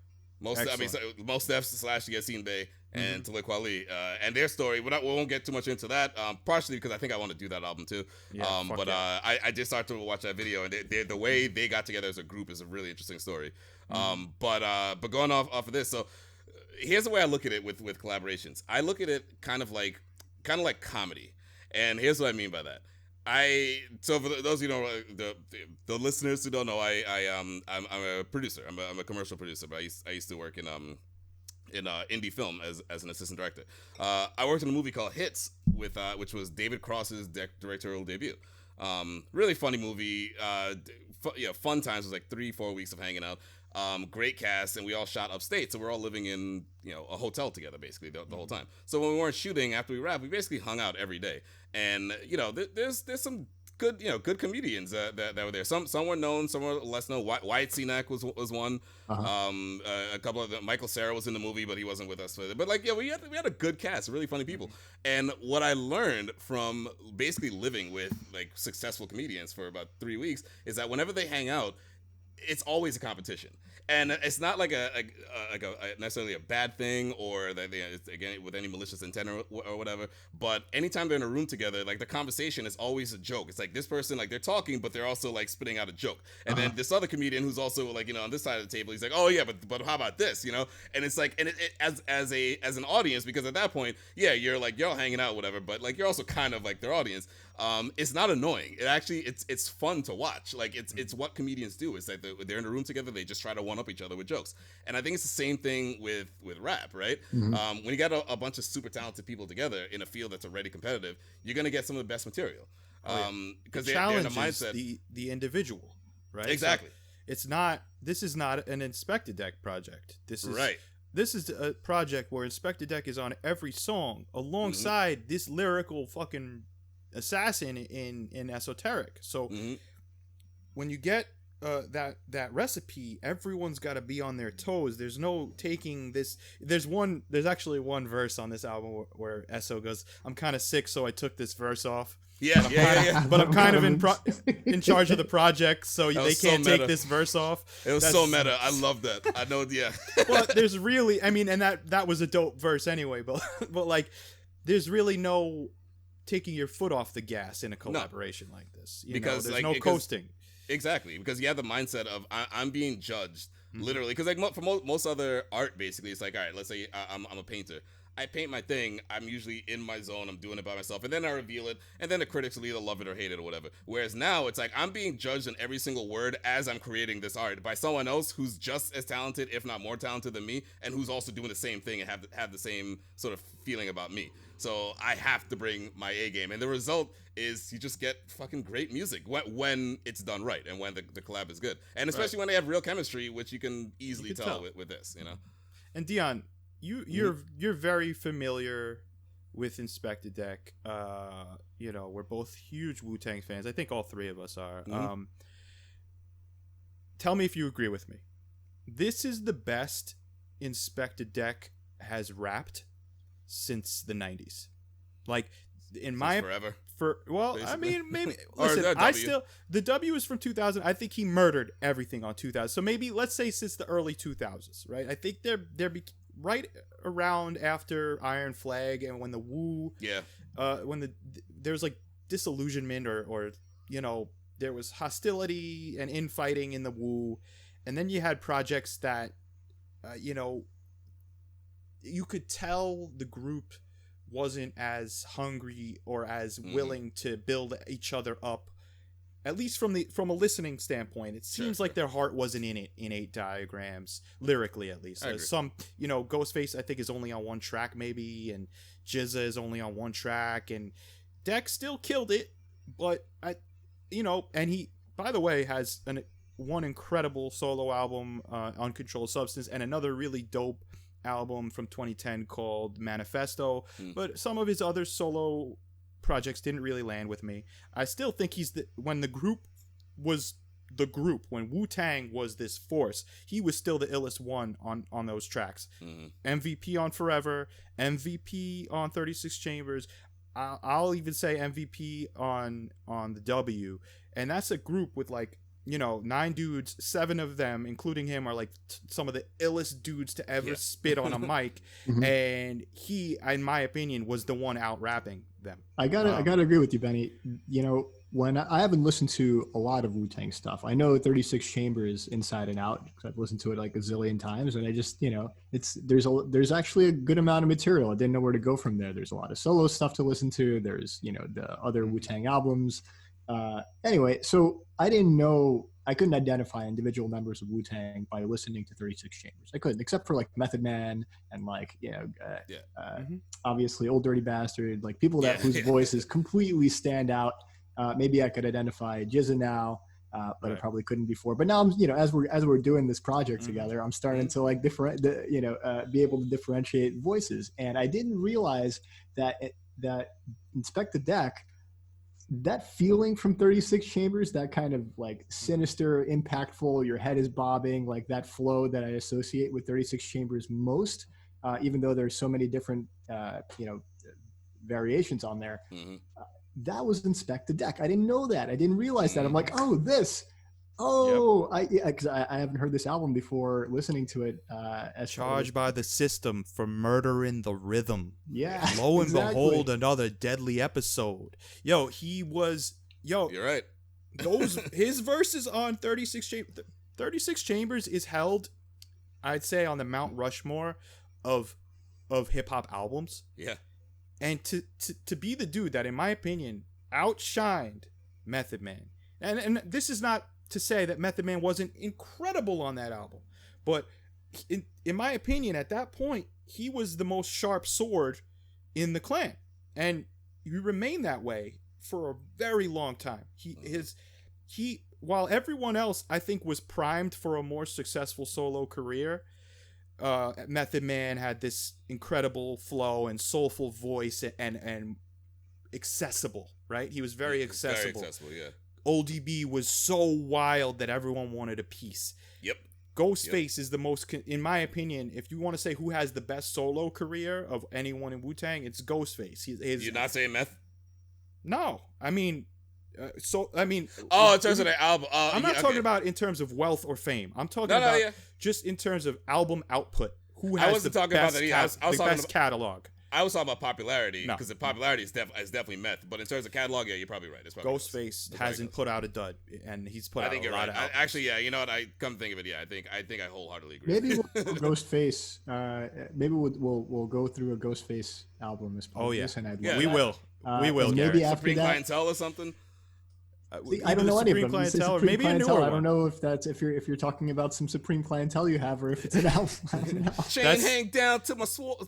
Most Defs / Yassine Bey and Talik Kweli, and their story. We won't get too much into that, partially because I think I want to do that album too. I did start to watch that video, and the way they got together as a group is a really interesting story. But going off of this, so here's the way I look at it with collaborations. I look at it kind of like comedy, and here's what I mean by that. So for those of you who don't know, the listeners who don't know, I'm a producer. I'm a commercial producer, but I used to work in indie film as an assistant director. I worked in a movie called Hits which was David Cross's directorial debut. Really funny movie. Fun times. It was like 3-4 weeks of hanging out. Great cast, and we all shot upstate, so we're all living in a hotel together basically the whole time. So when we weren't shooting, after we wrapped, we basically hung out every day. And there's some good comedians that were there. Some were known, some were less known. Wyatt Cenac was one. A couple of them. Michael Cera was in the movie, but he wasn't with us. But we had a good cast, really funny people. And what I learned from basically living with like successful comedians for about 3 weeks is that whenever they hang out, it's always a competition. And it's not like a necessarily a bad thing, or that it's, again, with any malicious intent or whatever. But anytime they're in a room together, like the conversation is always a joke. It's like this person, like they're talking, but they're also like spitting out a joke. And then this other comedian who's also like on this side of the table, he's like, oh yeah, but how about this, And it's like, and it as an audience, because at that point, yeah, you're all hanging out, whatever, but like you're also kind of like their audience. It's not annoying. It actually it's fun to watch. Like it's what comedians do. It's like they're in a room together, they just try to one up each other with jokes. And I think it's the same thing with rap, right? When you got a bunch of super talented people together in a field that's already competitive, you're gonna get some of the best material. Because they're in a mindset. The individual, right? Exactly. So this is not an Inspected Deck project. This is right. this is a project where Inspector Deck is on every song alongside this lyrical fucking assassin in Esoteric. So when you get that recipe, everyone's got to be on their toes. There's no taking this. There's actually one verse on this album where Eso goes, "I'm kind of sick, so I took this verse off." Yeah. But I'm kind of in charge of the project, so they can't take this verse off. It was so meta. I love that. I know. Yeah. Well, there's really, I mean, and that was a dope verse anyway. But like, there's really no taking your foot off the gas in a collaboration like this. Because there's no coasting. Exactly, because you have the mindset of I'm being judged, literally. Because like for most other art, basically, it's like, all right, let's say I'm a painter. I paint my thing. I'm usually in my zone. I'm doing it by myself, and then I reveal it, and then the critics will either love it or hate it or whatever. Whereas now, it's like I'm being judged on every single word as I'm creating this art by someone else who's just as talented, if not more talented than me, and who's also doing the same thing and have the same sort of feeling about me. So I have to bring my A game, and the result is you just get fucking great music when it's done right and when the collab is good, and especially when they have real chemistry, which you can easily tell with this, you know. And Dion, you're very familiar with Inspector Deck. We're both huge Wu-Tang fans. I think all three of us are. Tell me if you agree with me. This is the best Inspector Deck has rapped since the 90s. Like, in my forever. Basically. I mean, maybe listen, the W is from 2000. I think he murdered everything on 2000. So maybe let's say since the early 2000s, right? I think they're right around after Iron Flag and when the Wu when there's like disillusionment or there was hostility and infighting in the Wu, and then you had projects that you could tell the group wasn't as hungry or as willing to build each other up, at least from a listening standpoint. It seems like their heart wasn't in it, in 8 diagrams, lyrically at least. Some Ghostface I think is only on one track maybe, and Jizza is only on one track, and Deck still killed it, but and he, by the way, has one incredible solo album, Uncontrolled Substance, and another really dope album from 2010 called Manifesto. But some of his other solo projects didn't really land with me. I still think when the group was the group, when Wu-Tang was this force, he was still the illest one on those tracks. MVP on Forever, MVP on 36 Chambers. I'll even say MVP on the W, and that's a group with like 9 dudes, 7 of them, including him, are like some of the illest dudes to ever spit on a mic. And he, in my opinion, was the one out rapping them. I gotta agree with you, Benny. When I haven't listened to a lot of Wu-Tang stuff, I know 36 Chambers inside and out because I've listened to it like a zillion times, and I just there's actually a good amount of material. I didn't know where to go from there. There's a lot of solo stuff to listen to. There's the other Wu-Tang albums. Anyway, so I couldn't identify individual members of Wu-Tang by listening to 36 Chambers. I couldn't, except for like Method Man and obviously Old Dirty Bastard, like people whose voices completely stand out. Maybe I could identify Jizza now, but I probably couldn't before. But now I'm, as we're doing this project together, I'm starting to like be able to differentiate voices. And I didn't realize that Inspect the Deck, that feeling from 36 Chambers, that kind of like sinister, impactful, your head is bobbing, like that flow that I associate with 36 Chambers most, even though there's so many different, variations on there. That was Inspect the Deck. I didn't know that. I didn't realize that. I'm like, because I haven't heard this album before listening to it. Charged by the system for murdering the rhythm. Yeah. Lo and behold, another deadly episode. You're right. His verses on 36 Chambers is held, I'd say, on the Mount Rushmore of hip hop albums. Yeah. And to be the dude that, in my opinion, outshined Method Man. And this is not to say that Method Man wasn't incredible on that album, but in my opinion, at that point, he was the most sharp sword in the clan, and he remained that way for a very long time. While everyone else, I think, was primed for a more successful solo career, Method Man had this incredible flow and soulful voice and accessible, right? He was very accessible. Very accessible, yeah. ODB was so wild that everyone wanted a piece. Yep. Ghostface is the most, in my opinion, if you want to say who has the best solo career of anyone in Wu-Tang, it's Ghostface. You're not saying Meth? No. I mean... in terms of the album. I'm not talking about in terms of wealth or fame. I'm talking about just in terms of album output. Who has the best catalog? I was talking about popularity because the popularity is definitely Meth. But in terms of catalog, yeah, you're probably right. Ghostface hasn't put out a dud, and he's put out a lot of albums. Actually, yeah, you know what? I come to think of it, yeah, I think I wholeheartedly agree. Maybe we'll go Ghostface. Maybe we'll go through a Ghostface album as part of this, and we will. We will. Maybe after Supreme that, Clientele or something. I don't know any of them. Clientele, or maybe clientele. A newer I don't know if that's if you're talking about some Supreme Clientele you have, or if it's an album. I don't know. Chain hang down to my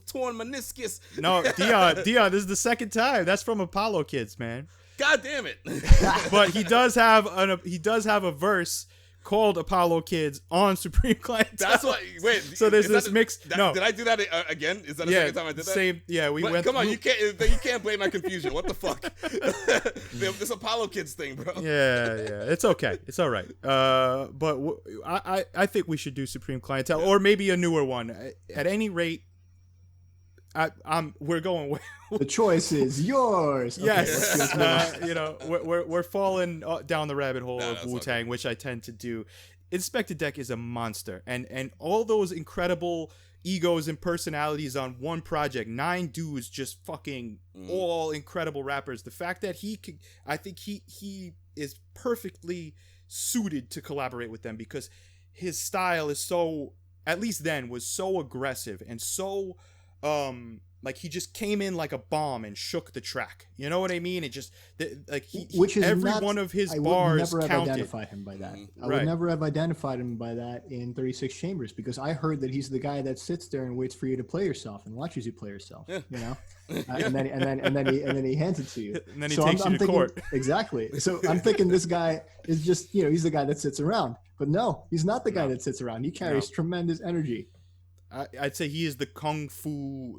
torn meniscus. No, Dion, this is the second time. That's from Apollo Kids, man. God damn it! But he does have a verse called Apollo Kids on Supreme Clientele. That's what. Wait. So there's this mix. No. Did I do that again? Is that the second time I did that? Same. Yeah, we went. Come on, you can't blame my confusion. What the fuck? This Apollo Kids thing, bro. Yeah. It's okay. It's all right. But I think we should do Supreme Clientele or maybe a newer one. At any rate, we're going. The choice is yours. Okay, yes, we're falling down the rabbit hole of Wu-Tang, which I tend to do. Inspector Deck is a monster, and all those incredible egos and personalities on one project. 9 dudes, just fucking all incredible rappers. The fact that I think he is perfectly suited to collaborate with them because his style is so, at least then, was so aggressive and so like he just came in like a bomb and shook the track. You know what I mean? It just one of his bars counted. I would never have identified him by that. I would never have identified him by that in 36 Chambers because I heard that he's the guy that sits there and waits for you to play yourself and watches you play yourself. Yeah. You know, and then he hands it to you. And then he takes you to court. Exactly. So I'm thinking this guy is just he's the guy that sits around. But no, he's not the guy that sits around. He carries tremendous energy. I'd say he is the kung fu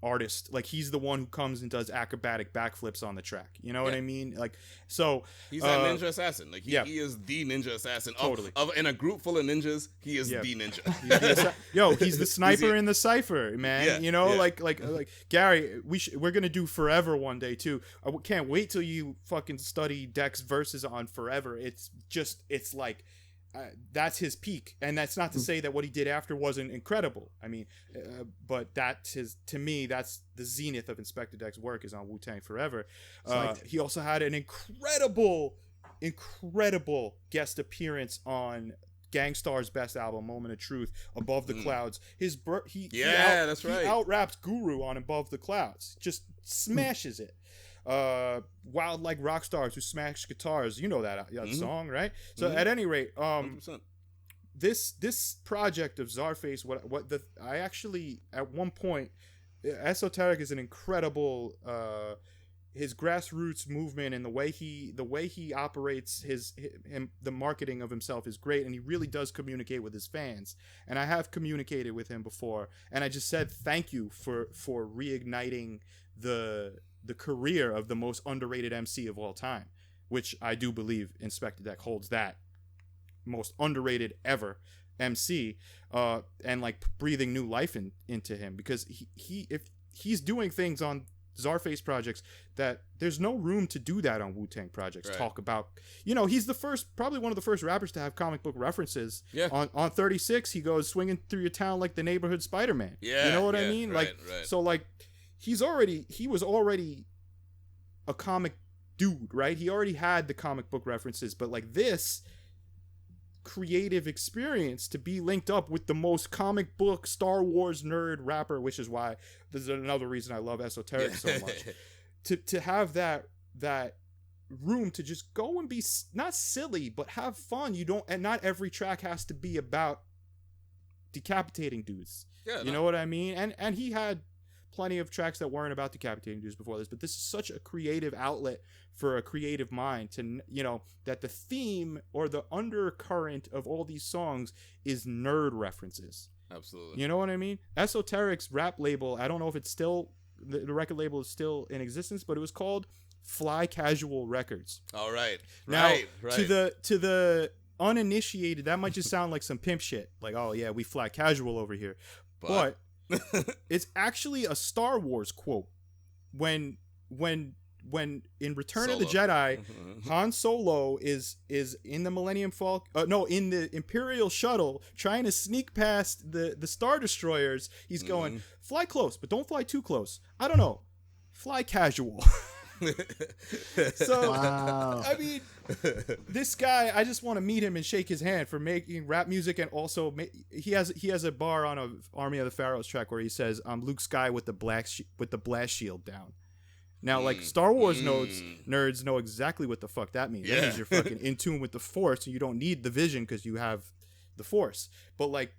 artist. Like he's the one who comes and does acrobatic backflips on the track. You know what I mean? Like so he's that ninja assassin. Like he is the ninja assassin. Totally. In a group full of ninjas, he is the ninja. He's the sniper in the cipher, man. Like Gary, we're gonna do Forever one day too. I can't wait till you fucking study Deck's verses on Forever. It's like that's his peak, and that's not to say that what he did after wasn't incredible. I mean, but to me, that's the zenith of Inspector Deck's work is on Wu-Tang Forever. He also had an incredible guest appearance on Gangstar's best album, Moment of Truth, Above the Clouds. That's right. He out-raps Guru on Above the Clouds. Just smashes it. Wild Like Rock Stars, Who Smash Guitars, you know that song, right? So at any rate, 100%. this project of Czarface, I actually at one point, Esoteric is an incredible his grassroots movement and the way he operates the marketing of himself is great, and he really does communicate with his fans. And I have communicated with him before, and I just said thank you for reigniting the career of the most underrated MC of all time, which I do believe Inspector Deck holds that most underrated ever MC, and like breathing new life into him, because if he's doing things on Czarface projects that there's no room to do that on Wu-Tang projects. Right. Talk about, he's probably one of the first rappers to have comic book references. Yeah. On 36, he goes swinging through your town like the neighborhood Spider-Man. Yeah. You know what I mean? Right. So like, he was already a comic dude, right? He already had the comic book references, but like this creative experience to be linked up with the most comic book Star Wars nerd rapper, which is why this is another reason I love Esoteric so much. to have that room to just go and be not silly but have fun. And not every track has to be about decapitating dudes. You know what I mean? And he had plenty of tracks that weren't about decapitating dudes before this, but this is such a creative outlet for a creative mind to, that the theme or the undercurrent of all these songs is nerd references. Absolutely. You know what I mean? Esoteric's rap label, I don't know if it's still, the record label is still in existence, but it was called Fly Casual Records. All right. Now, right. to the uninitiated, that might just sound like some pimp shit. Like, oh yeah, we fly casual over here. But it's actually a Star Wars quote. When in Return of the Jedi, Han Solo is in the Millennium Falcon, in the Imperial shuttle trying to sneak past the Star Destroyers. He's going, fly close, but don't fly too close. I don't know, fly casual. So, wow. I mean, this guy, I just want to meet him and shake his hand for making rap music, and also he has a bar on a Army of the Pharaohs track where he says, "I'm Luke Sky with the blast shield down." Now, like Star Wars nerds know exactly what the fuck that means. That means you're fucking in tune with the Force, and you don't need the Vision because you have the Force. But like,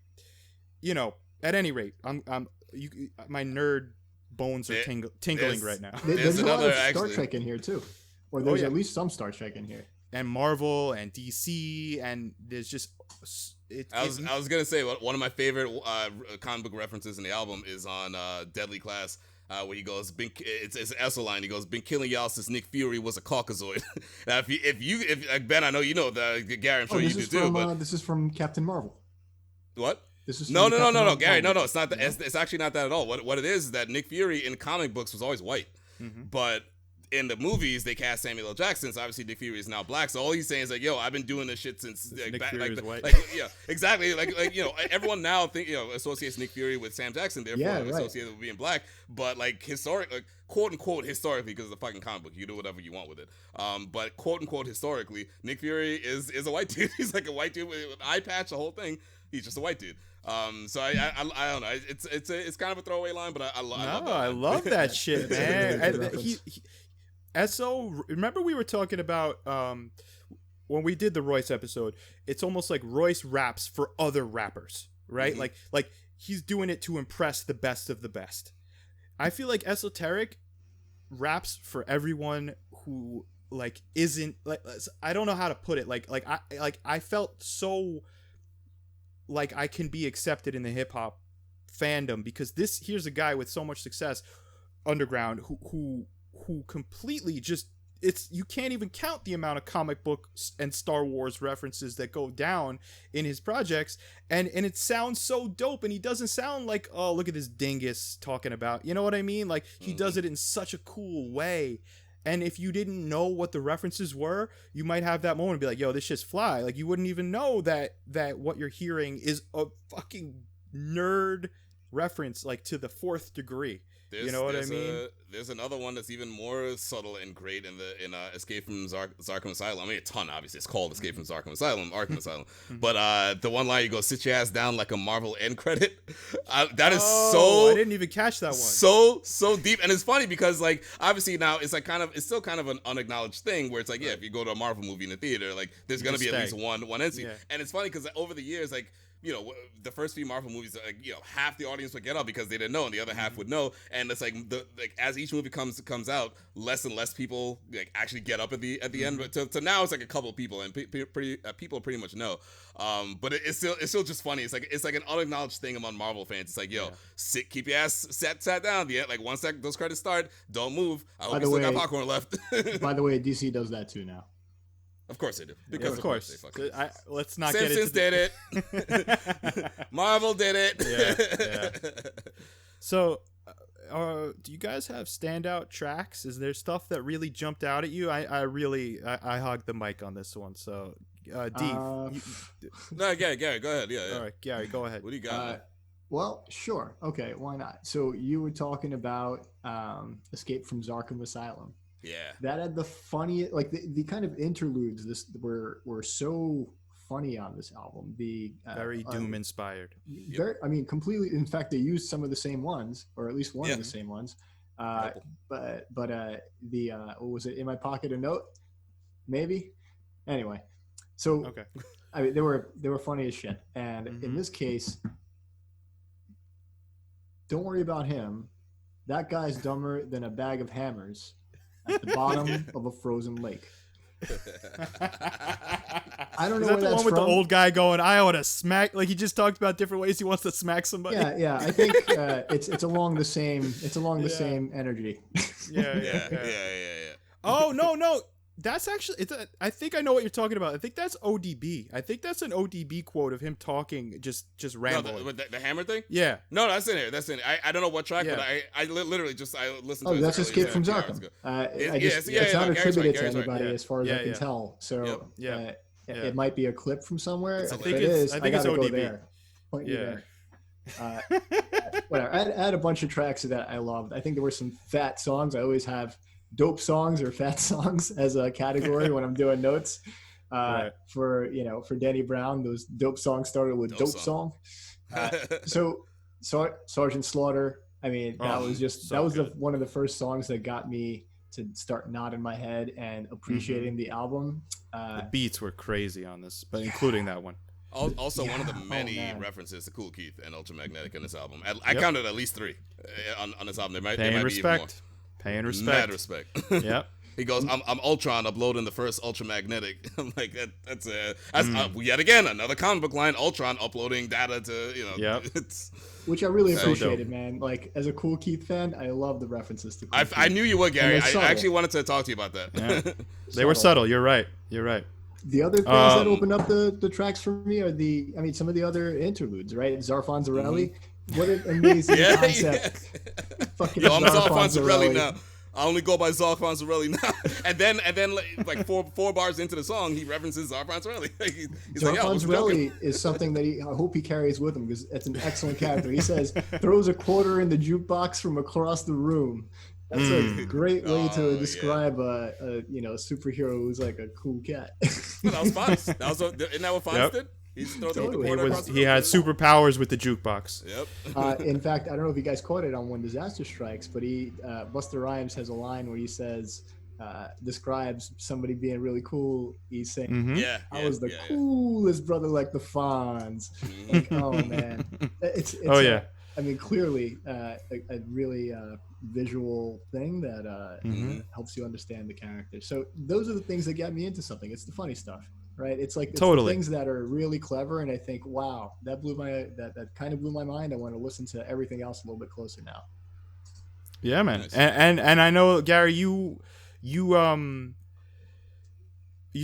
at any rate, my nerd bones are tingling right now. There's a lot of Star Trek in here too, or there's at least some Star Trek in here. And Marvel and DC, and there's just. I was gonna say one of my favorite comic book references in the album is on Deadly Class. Where he goes, it's an Essel line. He goes, "Been killing y'all since Nick Fury was a Caucasoid." Now, if Ben, I know you know Gary, I'm sure you do too. But this is from Captain Marvel. What? This is no, Gary, no, it's not. It's actually not that at all. What it is that Nick Fury in comic books was always white, but in the movies they cast Samuel L. Jackson. So obviously Nick Fury is now black. So all he's saying is like, "Yo, I've been doing this shit since Nick Fury is white." Yeah, exactly. Like everyone now associates Nick Fury with Sam Jackson, therefore associated with being black. But like quote unquote historically, because it's a fucking comic book, you do whatever you want with it. But quote unquote historically, Nick Fury is a white dude. He's like a white dude with an eye patch, the whole thing. He's just a white dude. So I don't know. It's kind of a throwaway line, but I love that shit, man. Remember we were talking about when we did the Royce episode, it's almost like Royce raps for other rappers, right? Like he's doing it to impress the best of the best. I feel like Esoteric raps for everyone who like isn't like, I don't know how to put it. I felt so like I can be accepted in the hip hop fandom because here's a guy with so much success underground who completely just, you can't even count the amount of comic books and Star Wars references that go down in his projects, and it sounds so dope, and he doesn't sound like, oh, look at this dingus talking about, you know what I mean? Like, he does it in such a cool way, and if you didn't know what the references were, you might have that moment and be like, yo, this shit's fly. Like, you wouldn't even know that what you're hearing is a fucking nerd reference, like, to the fourth degree. You know what I mean? There's another one that's even more subtle and great in Escape from Arkham Asylum. I mean, a ton, obviously. It's called Escape from Arkham Asylum. But the one line, you go, "Sit your ass down" like a Marvel end credit. That is so... I didn't even catch that one. So deep. And it's funny because, like, obviously now it's like it's still kind of an unacknowledged thing where it's like, if you go to a Marvel movie in the theater, like, there's going to be at least one end scene. Yeah. And it's funny because over the years, like, the first few Marvel movies, half the audience would get up because they didn't know, and the other half would know. And it's like as each movie comes out, less and less people like actually get up at the end. But to now, it's like a couple of people, and people pretty much know. But it's still just funny. It's like an unacknowledged thing among Marvel fans. It's like, sit, keep your ass sat down. Yeah, like once those credits start, don't move. I hope you still got popcorn left. By the way, DC does that too now. Of course they do. Because of course they fucking do. Let's not Simpsons get into did it. Marvel did it. Yeah. So, do you guys have standout tracks? Is there stuff that really jumped out at you? I hogged the mic on this one. So, D. No, Gary, go ahead. Yeah. All right, Gary, go ahead. What do you got? Well, sure. Okay, why not? So you were talking about Escape from Arkham Asylum. Yeah, that had the funniest, like the kind of interludes were so funny on this album. The very Doom inspired. Very, I mean, completely. In fact, they used some of the same ones, or at least one of the same ones. But what was it? In My Pocket a Note, maybe. Anyway, so okay. I mean, they were funny as shit. And in this case, don't worry about him. That guy's dumber than a bag of hammers at the bottom of a frozen lake. I don't know Is where that the that's one with from. the old guy going, I want to smack? Like he just talked about different ways he wants to smack somebody. Yeah. I think it's along the same. It's along the same energy. Yeah. Yeah. Oh no. That's actually I think I know what you're talking about. I think that's ODB. I think that's an ODB quote of him talking, just rambling. No, the hammer thing? Yeah. No, that's in here. I don't know what track, but I literally just listened to it. Oh, that's Escape from Zarkon. It's not attributed to anybody as far as I can tell. So it might be a clip from somewhere. If it is, I gotta go there. Point me there. Whatever. I had a bunch of tracks that I loved. I think there were some fat songs. I always have dope songs or fat songs as a category when I'm doing notes. For Danny Brown, those dope songs started with dope song. So Sergeant Slaughter, I mean, that was one of the first songs that got me to start nodding my head and appreciating the album. The beats were crazy on this, but including that one. Also, one of the many references to Kool Keith and Ultramagnetic in this album. I counted at least 3 on this album. There might be even more. Paying respect. Mad respect. Yep. He goes, I'm Ultron uploading the first Ultramagnetic. I'm like, that's yet again another comic book line. Ultron uploading data to which I really appreciated, man. Like as a Kool Keith fan, I love the references to Kool Keith. I knew you would, Gary. I actually wanted to talk to you about that. Yeah. They were subtle. You're right. The other things that open up the tracks for me are some of the other interludes, right? Zarfon Zarelli. What an amazing concept. Yo, I'm Zarfon Zarelli now. I only go by Zarfon Zarelli now. and then like four bars into the song, he references Zarfon Zarelli. Zarfon Zarelli is something that I hope he carries with him because it's an excellent character. He says, throws a quarter in the jukebox from across the room. That's a great way to describe a superhero who's like a cool cat. That was Fonz. Isn't that what Fonz did? He had superpowers with the jukebox. Yep. In fact, I don't know if you guys caught it on When Disaster Strikes, but Busta Rhymes has a line where he says, describes somebody being really cool. He's saying, I was the coolest brother like the Fonz. Like, oh man. It's I mean, clearly a really visual thing that helps you understand the character. So those are the things that got me into something. It's the funny stuff, right? It's like the things that are really clever, and I think, wow, that kind of blew my mind. I want to listen to everything else a little bit closer now. Yeah, man. Nice. And I know, Gary, you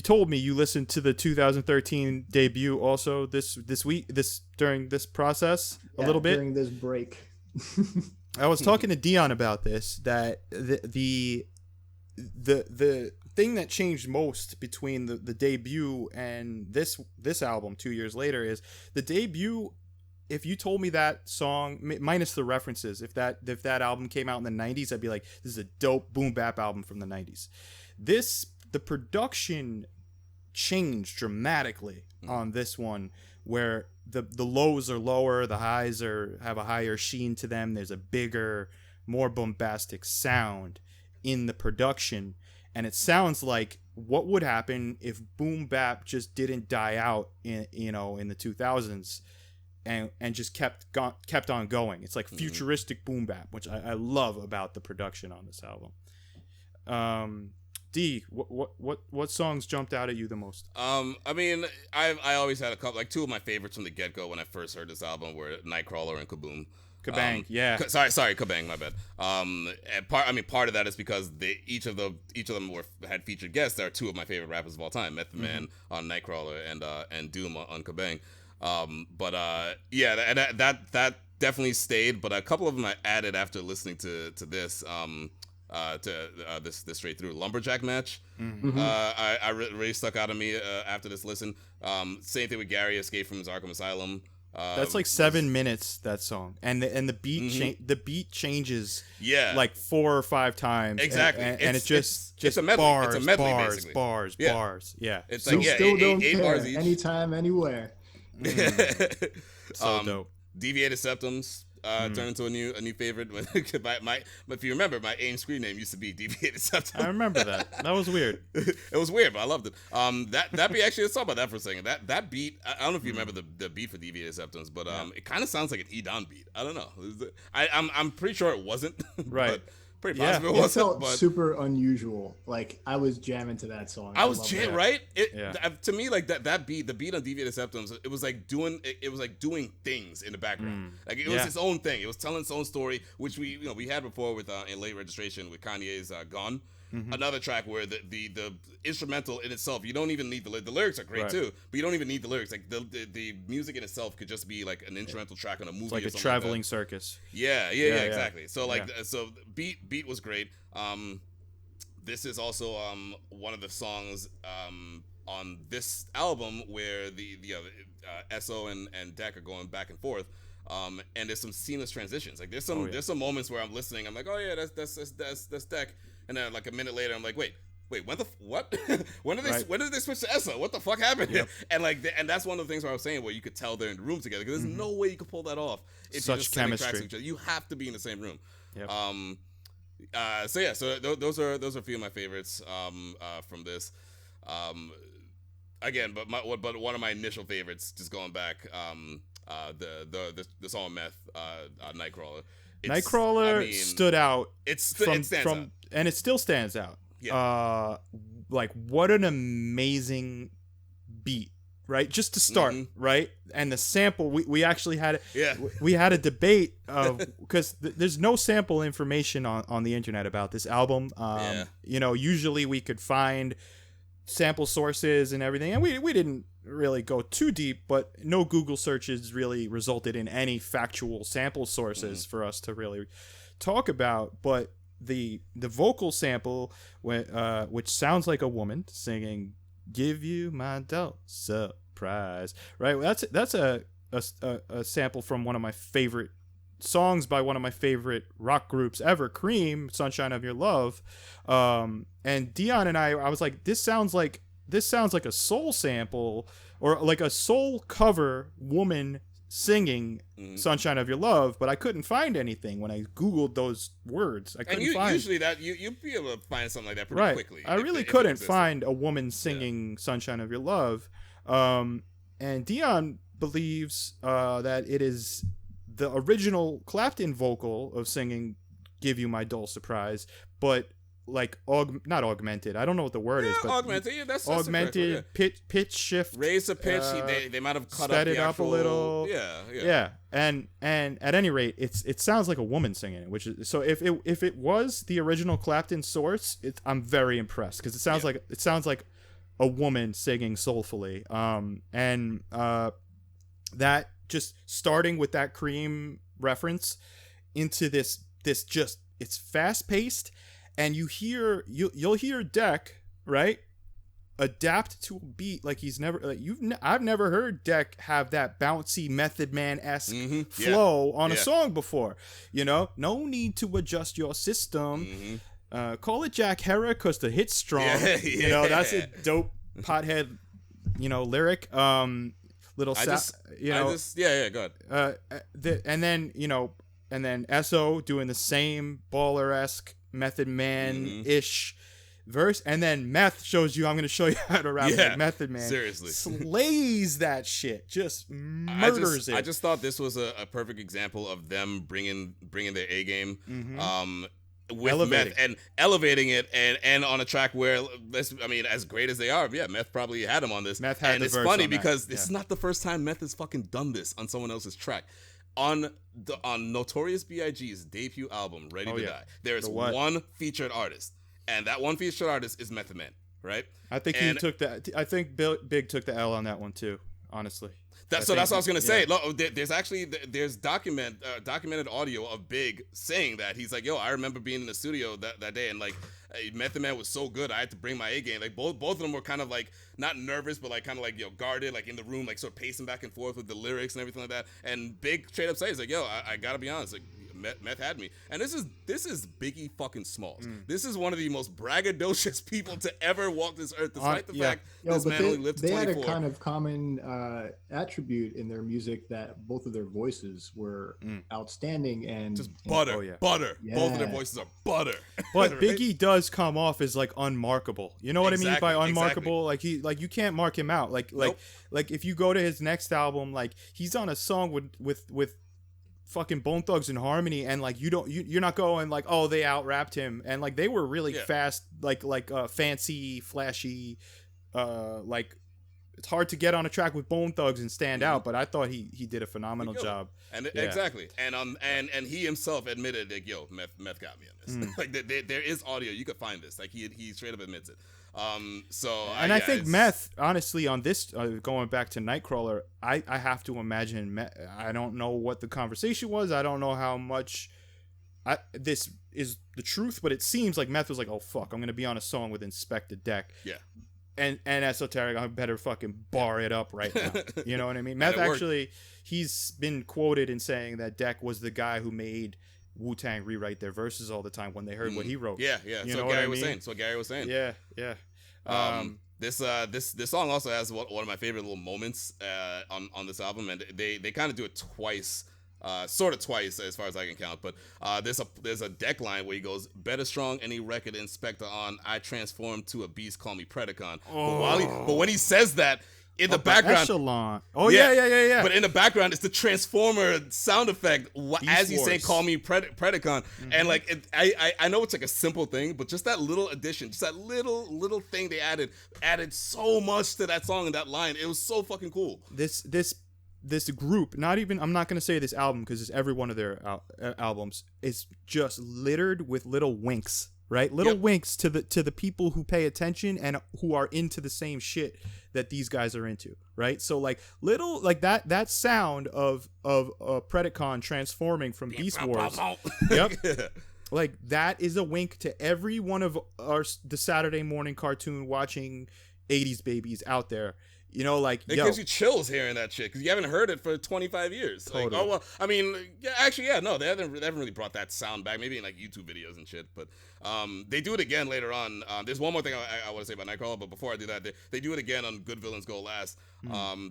told me you listened to the 2013 debut also during this process a little bit during this break. I was talking to Dion about this, that the thing that changed most between the debut and this album 2 years later is the debut. If you told me that song minus the references, if that album came out in the 90s, I'd be like, this is a dope boom bap album from the 90s. The production changed dramatically on this one, where the lows are lower, the highs have a higher sheen to them. There's a bigger, more bombastic sound in the production, and it sounds like what would happen if boom bap just didn't die out in the 2000s and just kept on going. It's like futuristic boom bap, which I love about the production on this album. D, what songs jumped out at you the most? I mean, I always had a couple, like 2 of my favorites from the get-go when I first heard this album were Nightcrawler and Kaboom. Kabang, yeah. Sorry, Kabang, my bad. And part of that is because each of them had featured guests that are 2 of my favorite rappers of all time, Method Man on Nightcrawler and Doom on Kabang. That definitely stayed, but a couple of them I added after listening to this. This straight through Lumberjack Match. I really stuck out of me after this listen. Same thing with Gary, Escape from Arkham Asylum. That's like 7 minutes, that song, and the beat the beat changes like 4 or 5 times. Exactly, and it's just a medley. bars, it's a medley, bars, basically. bars. Yeah, it's like still don't 8 care. bars each. Anytime, anywhere. So dope. Deviated Septums. Turned into a new favorite. If you remember, my AIM screen name used to be Deviated Septum. I remember that. That was weird. It was weird, but I loved it. That beat, actually, let's talk about that for a second. That beat, I don't know if you remember the beat for Deviated Septums, but it kind of sounds like an E-Don beat. I don't know. I'm pretty sure it wasn't. Right. Pretty Yeah. possible. It felt super unusual. Like I was jamming to that song. I was jamming, right? Yeah. To me, like that beat, the beat on Deviated Septums, it was like doing things in the background. Like it was its own thing. It was telling its own story, which we had before with in Late Registration with Kanye's Gone. Another track where the instrumental in itself, you don't even need the lyrics are great too, but you don't even need the lyrics. Like the music in itself could just be like an instrumental track on a movie. It's like or a something traveling like circus. Yeah, exactly. So so beat was great. This is also one of the songs on this album where the SO and Deck are going back and forth. And there's some seamless transitions. Like there's some moments where I'm listening. I'm like, oh yeah, that's Deck. And then like a minute later, I'm like, wait, what? when did they switch to Essa? What the fuck happened? Yep. And that's one of the things where I was saying where you could tell they're in the room together because there's no way you could pull that off. If Such you're just chemistry. tracks to each other. You have to be in the same room. Yep. So those are a few of my favorites from this. Again, but one of my initial favorites, just going back, the song Meth, Nightcrawler. Nightcrawler stood out. It stands out. And it still stands out. Yeah. Like what an amazing beat, right? Just to start, right? And the sample, we actually had we had a debate of because there's no sample information on the internet about this album. Usually we could find sample sources and everything, and we didn't really go too deep, but no Google searches really resulted in any factual sample sources for us to really talk about. But the vocal sample, which sounds like a woman singing "Give You My Doll Surprise," right? That's a sample from one of my favorite songs by one of my favorite rock groups ever, Cream, "Sunshine of Your Love." And Dion and I was like, this sounds like a soul sample or like a soul cover woman singing "Sunshine of Your Love," but I couldn't find anything when I Googled those words. I couldn't find. Usually that you'd be able to find something like that pretty quickly. I really couldn't find a woman singing "Sunshine of Your Love." And Dion believes that it is the original Clapton vocal of singing "Give You My Dull Surprise," but like not augmented. I don't know what the word is, but augmented. Yeah, that's augmented pitch shift. Raise the pitch. They might have cut sped up it up a little. Yeah. And at any rate, it sounds like a woman singing it, which is so. If it was the original Clapton source, I'm very impressed because it sounds like a woman singing soulfully. That just starting with that Cream reference into this just it's fast paced. And you'll hear Deck, right, adapt to a beat like he's never I've never heard Deck have that bouncy Method Man-esque flow on a song before. No need to adjust your system. Call it Jack Herra because the hit's strong. That's a dope pothead lyric. Go ahead. And then SO doing the same baller-esque Method Man-ish verse, and then Meth shows you, I'm going to show you how to rap like Method Man. Seriously. Slays that shit. Just murders it. I just thought this was a perfect example of them bringing their A game with Meth and elevating it and on a track where, as great as they are, Meth probably had him on this. Meth had and the it's verse funny on because that. this is not the first time Meth has fucking done this on someone else's track. On Notorious B.I.G.'s debut album, Ready to Die, there is one featured artist, and that one featured artist is Method Man, right? I think he took that. I think Big took the L on that one too. Honestly, that's what I was gonna say. Look, there's documented audio of Big saying that he's like, "Yo, I remember being in the studio that day, and like Method Man was so good, I had to bring my A game." Like both of them were kind of like not nervous, but like kind of like guarded, like in the room, like sort of pacing back and forth with the lyrics and everything like that. And Big straight up says like, "Yo, I gotta be honest, like Meth had me." And this is Biggie fucking Smalls. This is one of the most braggadocious people to ever walk this earth, despite the fact this man only lived to 24. They had a kind of common attribute in their music that both of their voices were outstanding and just butter. Yeah. Both of their voices are butter. But Biggie does come off as like unmarkable. You know what I mean by unmarkable? Exactly. Like you can't mark him out. Like if you go to his next album, like he's on a song with fucking Bone Thugs and Harmony, and like you're not going like, oh, they out rapped him, and like they were really fast, like fancy, flashy, like it's hard to get on a track with Bone Thugs and stand out, but I thought he did a phenomenal job. And exactly, and he himself admitted like, yo, meth got me on this. Like there is audio, you could find this. Like he straight up admits it. I think Meth, honestly, on this, going back to Nightcrawler, I have to imagine, I don't know what the conversation was. I don't know how much this is the truth, but it seems like Meth was like, oh, fuck, I'm going to be on a song with Inspector Deck. Yeah. And Esoteric, I better fucking bar it up right now. You know what I mean? Meth actually, he's been quoted in saying that Deck was the guy who made Wu-Tang rewrite their verses all the time when they heard what he wrote. Yeah. You know what Gary I was mean? saying. So Gary was saying. Yeah. This song also has one of my favorite little moments on this album, and they kind of do it twice. Sort of twice as far as I can count, but there's a Deck line where he goes, better strong any record Inspector on, I transform to a beast, call me Predacon. But when he says that, in the background, Echelon. Oh yeah. But in the background, it's the Transformer sound effect as he's saying, "Call me Predacon," and like I know it's like a simple thing, but just that little addition, just that little thing they added so much to that song and that line. It was so fucking cool. This group, I'm not going to say this album because it's every one of their albums, is just littered with little winks, right? Little winks to the people who pay attention and who are into the same shit that these guys are into, right? So like little, like that sound of Predacon transforming from Beast Wars. Yep. Like that is a wink to every one of the Saturday morning cartoon watching 80s babies out there. You know, like, it gives you chills hearing that shit because you haven't heard it for 25 years. Totally. Like, oh well, I mean, no, they haven't really brought that sound back. Maybe in like YouTube videos and shit, but they do it again later on. There's one more thing I want to say about Nightcrawler, but before I do that, they do it again on Good Villains Go Last.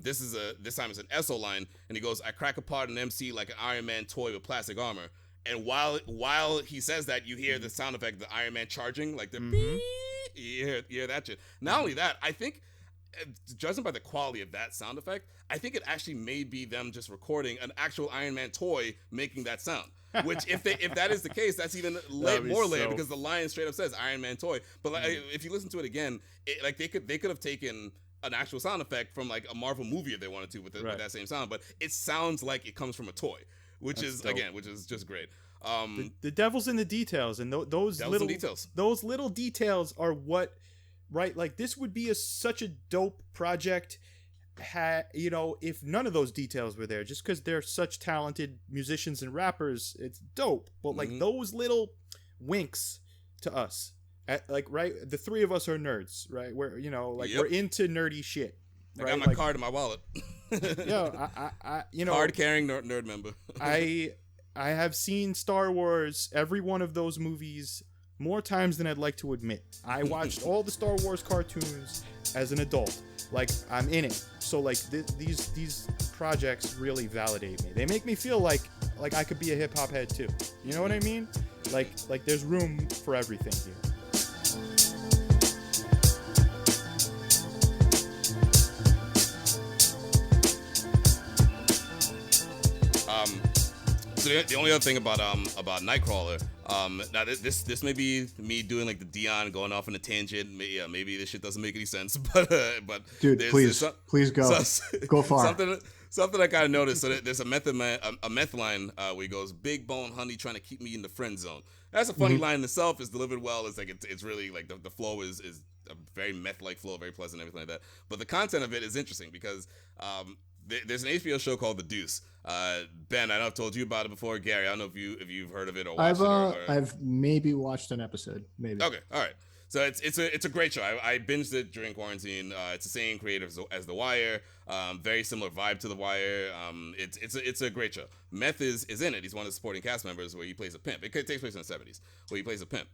This time it's an Esso line, and he goes, "I crack apart an MC like an Iron Man toy with plastic armor." And while he says that, you hear the sound effect of the Iron Man charging, like the beep. You hear that shit. Not only that, I think, judging by the quality of that sound effect, I think it actually may be them just recording an actual Iron Man toy making that sound. Which, if that is the case, that's even more layered because the line straight up says Iron Man toy. But like, if you listen to it again, like they could have taken an actual sound effect from like a Marvel movie if they wanted to with that same sound. But it sounds like it comes from a toy, which is just great. The devil's in the details, and those little details are what. Right, like this would be such a dope project, if none of those details were there. Just because they're such talented musicians and rappers, it's dope. But like those little winks to us, the three of us are nerds, right? We're we're into nerdy shit. I got my card in my wallet. Card carrying nerd member. I have seen Star Wars, every one of those movies, more times than I'd like to admit. I watched all the Star Wars cartoons as an adult. Like, I'm in it. So, like, these projects really validate me. They make me feel like I could be a hip-hop head, too. You know what I mean? Like there's room for everything here. So the only other thing about Nightcrawler, now this may be me doing like the Dion going off on a tangent. Maybe this shit doesn't make any sense, but dude, please go go far. Something I kind of noticed. So there's a meth line where he goes, "Big bone honey trying to keep me in the friend zone." That's a funny line in itself. It's delivered well. It's like it's really like the flow is a very meth-like flow, very pleasant, everything like that. But the content of it is interesting because there's an HBO show called The Deuce. Ben, I know I've told you about it before. Gary, I don't know if you've heard of it or watched it. I've maybe watched an episode. Maybe. Okay, all right. So it's a great show. I binged it during quarantine. It's the same creator as The Wire. Very similar vibe to The Wire. It's a great show. Meth is in it. He's one of the supporting cast members where he plays a pimp. It takes place in the 70s where he plays a pimp.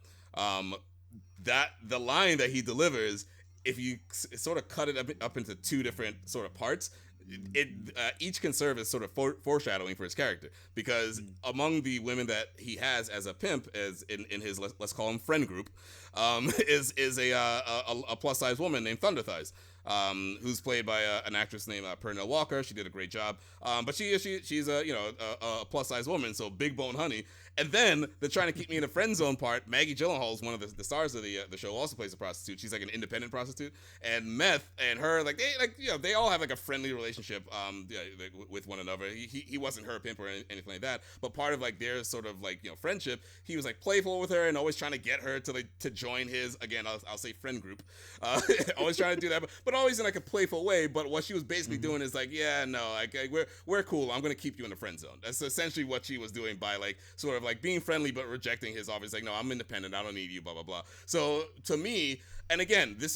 That the line that he delivers, if you sort of cut it up into two different sort of parts, each can serve as sort of foreshadowing for his character, because among the women that he has as a pimp, as in his let's call him friend group, is a plus size woman named Thunder Thighs. who's played by an actress named Pernell Walker. She did a great job. But she's a plus size woman, so big bone honey. And then the trying to keep me in the friend zone part, Maggie Gyllenhaal is one of the stars of the show, also plays a prostitute. She's like an independent prostitute, and Meth and her they all have like a friendly relationship with one another. He wasn't her pimp or anything like that, but part of like their sort of like friendship, he was like playful with her and always trying to get her to join his, again I'll say friend group, always trying to do that, but always in like a playful way. But what she was basically doing is like, yeah, no, we're cool. I'm gonna keep you in the friend zone. That's essentially what she was doing by like sort of like being friendly but rejecting his obvious, like, no, I'm independent, I don't need you, blah blah blah. So to me, and again, this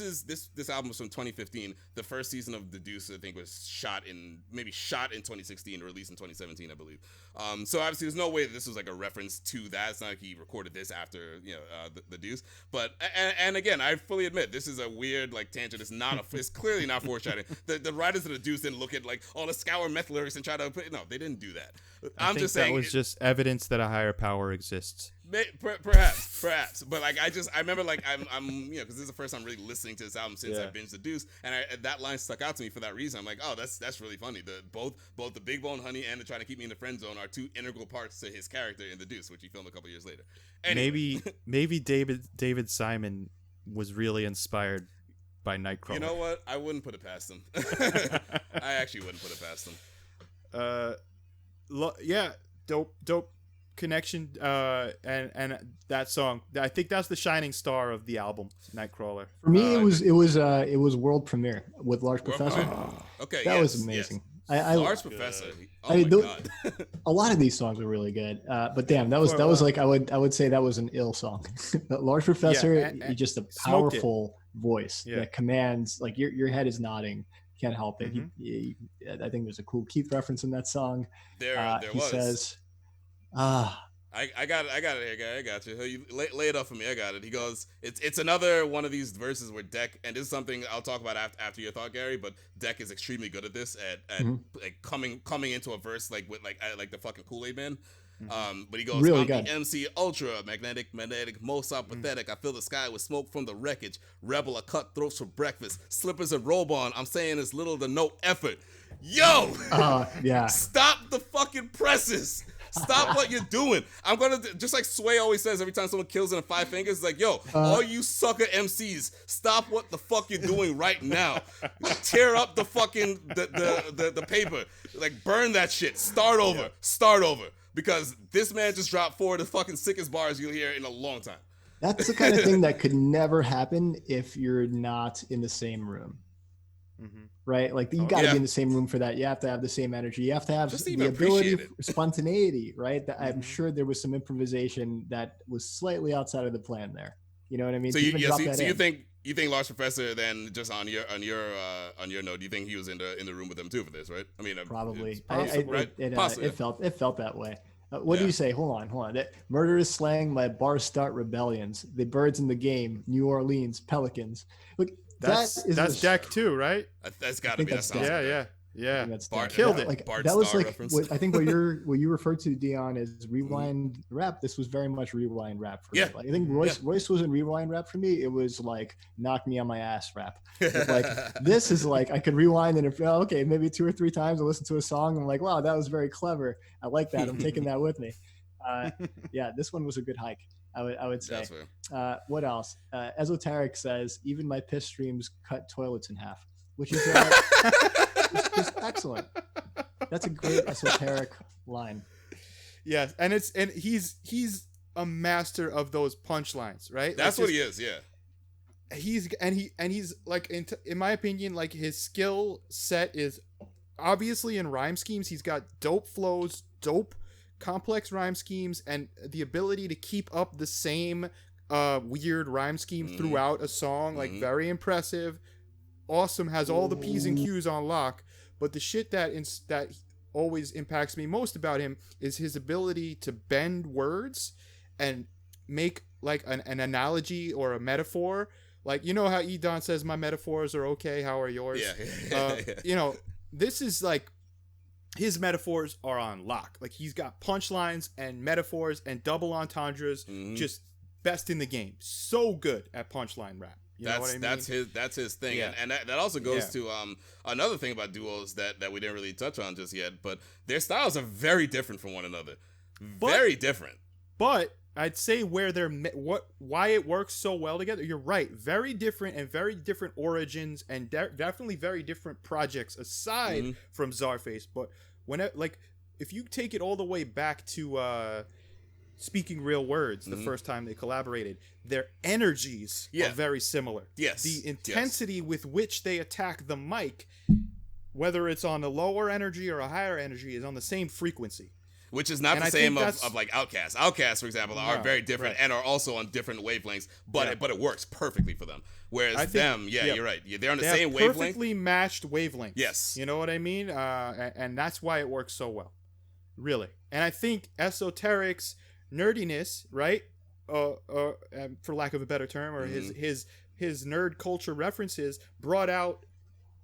album was from 2015. The first season of The Deuce, I think, was shot in 2016, or released in 2017, I believe. So obviously, there's no way that this was like a reference to that. It's not like he recorded this after the Deuce. But and again, I fully admit this is a weird like tangent. It's clearly not foreshadowing. The writers of The Deuce didn't look at like all the Scour meth lyrics and try to put. No, they didn't do that. I'm just saying that was just evidence that a higher power exists. Perhaps, but like I remember like I'm because this is the first time really listening to this album since I binged The Deuce, and that line stuck out to me for that reason. I'm like, oh, that's really funny. Both the Big Bone Honey and the Trying to Keep Me in the Friend Zone are two integral parts to his character in The Deuce, which he filmed a couple years later. Anyway. Maybe David Simon was really inspired by Nightcrawler. You know what? I wouldn't put it past him. I actually wouldn't put it past him. Yeah, dope connection, and that song, I think that's the shining star of the album, Nightcrawler. For me, it was world premiere with Large Professor. Okay, that was amazing. Yes. Large Professor. God. A lot of these songs were really good, but damn, that was like I would say that was an ill song. Large Professor, he's just a powerful voice that commands, like your head is nodding. Can't help it. I think there's a cool Keith reference in that song. He says, I got it here, guy. I got you. Lay it up for me. I got it. He goes, it's another one of these verses where Deck, and this is something I'll talk about after your thought, Gary, but Deck is extremely good at this, at like coming into a verse like with like the fucking Kool-Aid Man. But he goes, really I'm good. the MC Ultra, magnetic, most pathetic. I fill the sky with smoke from the wreckage. Rebel, a cutthroats for breakfast. Slippers and robe on. I'm saying it's little to no effort. Yo! Stop the fucking presses. Stop what you're doing. I'm gonna just like Sway always says every time someone kills in a 5 fingers, it's like, yo, all you sucker MCs, stop what the fuck you're doing right now. Tear up the fucking the paper, like burn that shit. Start over. Because this man just dropped 4 of the fucking sickest bars you'll hear in a long time. That's the kind of thing that could never happen if you're not in the same room. Right? Like you got to be in the same room for that. You have to have the same energy. You have to have the ability for spontaneity, right? That I'm sure there was some improvisation that was slightly outside of the plan there. You know what I mean? So you think Large Professor then, just on your note, do you think he was in the room with them too for this, right? I mean, probably. Right? It felt that way. What do you say? Hold on. Murderous slang, my bars start rebellions. The birds in the game, New Orleans Pelicans. Look, that's Deck too, right? That's got to be. That sounds yeah. That's killed it. Like, that was like I think what you referred to, Dion, is rewind rap. This was very much rewind rap for me. Like, I think Royce wasn't rewind rap for me. It was like knock me on my ass rap. Like this is like I could rewind and maybe 2 or 3 times I listen to a song and I'm like, wow, that was very clever. I like that. I'm taking that with me. This one was a good hike. I would say. What else? Esoteric says, even my piss streams cut toilets in half, which is just excellent. That's a great esoteric line. Yes, and he's a master of those punchlines, right? That's like what he is. Yeah. He's like, in my opinion, like his skill set is obviously in rhyme schemes. He's got dope flows, dope complex rhyme schemes, and the ability to keep up the same weird rhyme scheme throughout a song. Like very impressive, awesome, has all the P's and Q's on lock. But the shit that always impacts me most about him is his ability to bend words and make like an analogy or a metaphor. Like, you know how Edon says my metaphors are okay, how are yours? You know, this is like his metaphors are on lock. Like he's got punchlines and metaphors and double entendres, just best in the game. So good at punchline rap. You know what I mean? That's his thing. And that also goes to another thing about duos that we didn't really touch on just yet, but their styles are very different from one another. Very different. But I'd say why it works so well together. You're right. Very different and very different origins and definitely very different projects aside from Czarface. But if you take it all the way back to Speaking Real Words, the first time they collaborated, their energies are very similar. Yes. The intensity with which they attack the mic, whether it's on a lower energy or a higher energy, is on the same frequency. Which is not the same of like Outkast. Outkast, for example, are very different and are also on different wavelengths, but it works perfectly for them. Whereas you're right. They're on the same wavelength. Perfectly matched wavelengths. Yes. You know what I mean? And that's why it works so well. Really. And I think Esoteric's nerdiness, right? For lack of a better term, or his nerd culture references brought out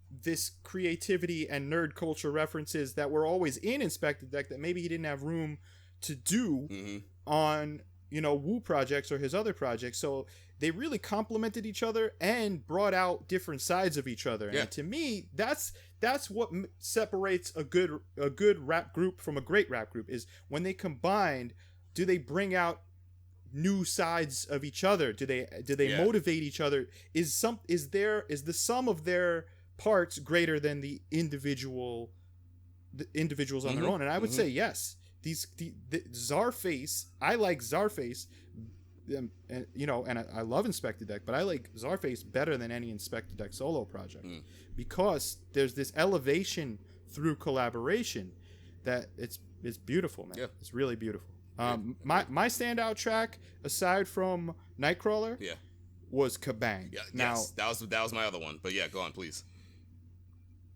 this creativity and nerd culture references that were always in Inspector Deck that maybe he didn't have room to do on, Wu projects or his other projects. So they really complemented each other and brought out different sides of each other. And to me, that's what separates a good rap group from a great rap group, is when they combined, do they bring out new sides of each other? Do they motivate each other? Is the sum of their parts greater than the individuals on their own? And I would say yes. The Czarface, I like Czarface, and I love Inspector Deck, but I like Czarface better than any Inspector Deck solo project because there's this elevation through collaboration that it's beautiful, man. It's really beautiful. My standout track aside from Nightcrawler was Kabang. Now that was my other one, but go on, please.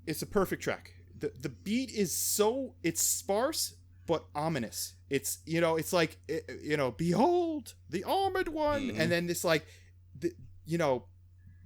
It's a perfect track. The beat is it's sparse but ominous. It's it's like behold the armored one, and then it's like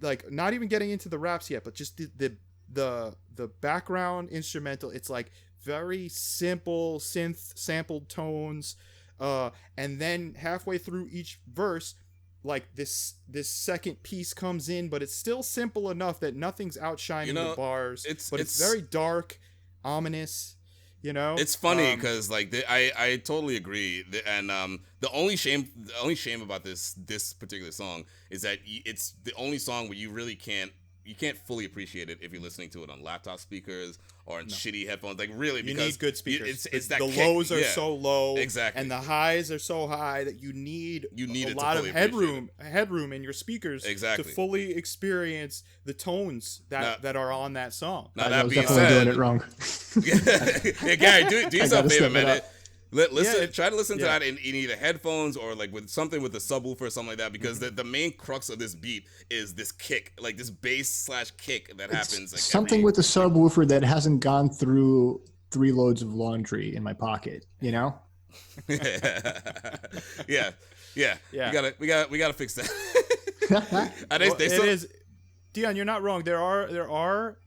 like not even getting into the raps yet, but just the background instrumental. It's like very simple synth sampled tones, and then halfway through each verse, like this second piece comes in, but it's still simple enough that nothing's outshining the bars. It's very dark, ominous. It's funny because I totally agree, and the only shame about this particular song is that it's the only song where you really can't fully appreciate it if you're listening to it on laptop speakers or on shitty headphones. Like really, because you need good speakers. It's that the kick. Lows are so low, exactly, and the highs are so high that you need a lot of headroom in your speakers to fully experience the tones that are on that song. Now that being said, doing it wrong. Gary, do yourself a favor, man. Listen, try to listen to that in either headphones or like with something with a subwoofer or something like that, because the main crux of this beat is this kick, like this bass / kick that happens. Like something with a subwoofer that hasn't gone through 3 loads of laundry in my pocket, yeah. We gotta fix that. It is, Dion, you're not wrong. There are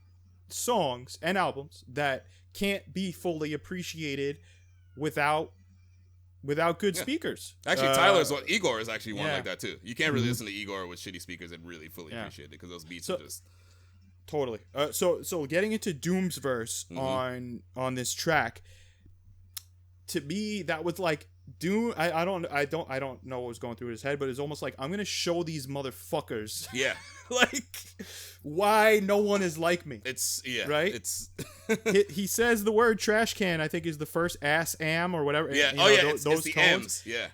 songs and albums that can't be fully appreciated without good speakers. Actually, Igor is actually one like that too. You can't really listen to Igor with shitty speakers and really fully appreciate it, because those beats are just totally. So getting into Doom's verse on this track, to me that was like Doom. I don't know what was going through his head, but it's almost like, I'm gonna show these motherfuckers. Yeah. Like why no one is like me. It's right. It's he says the word trash can, I think, is the first ass am or whatever. Yeah. Those it's the tones. M's. Yeah.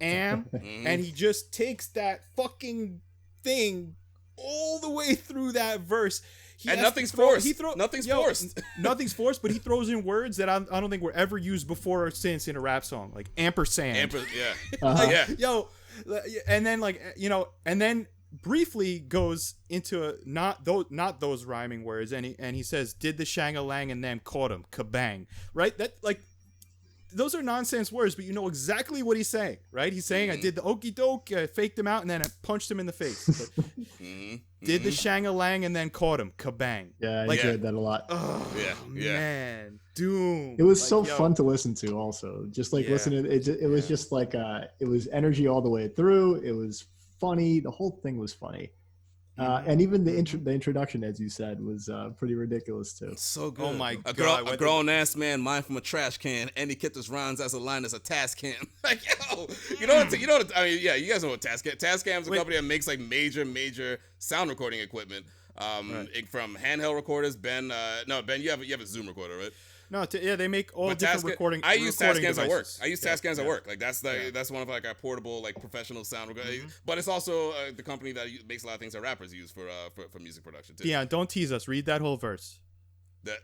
Am and he just takes that fucking thing all the way through that verse. Nothing's forced. Nothing's forced, but he throws in words that I don't think were ever used before or since in a rap song, like ampersand. And then and then briefly goes into not those rhyming words, and he says, did the shang-a-lang and then caught him, kabang, right? That, like, those are nonsense words, but you know exactly what he's saying, right? He's saying, I did the okey doke, faked him out, and then I punched him in the face. Did the shang-a-lang and then caught him, kabang. Yeah, I heard that a lot. Oh, man, Doom. It was fun to listen to. Also, just like listening, it was just like it was energy all the way through. It was funny. The whole thing was funny. And even the introduction, as you said, was pretty ridiculous too. So good. Oh my a God! A grown ass man, mine from a trash can, and he kept his rhymes as a line as a task can. Like, yo, you know what? I mean, yeah, you guys know what task can. Task Cam's a company that makes like major sound recording equipment. From handheld recorders. Ben, you have a Zoom recorder, right? No, they make all different recording. I use Tascams at work. I use Tascams at work. Like that's one of like our portable like professional sound recording. But it's also the company that makes a lot of things that rappers use for music production too. Dion, don't tease us. Read that whole verse. The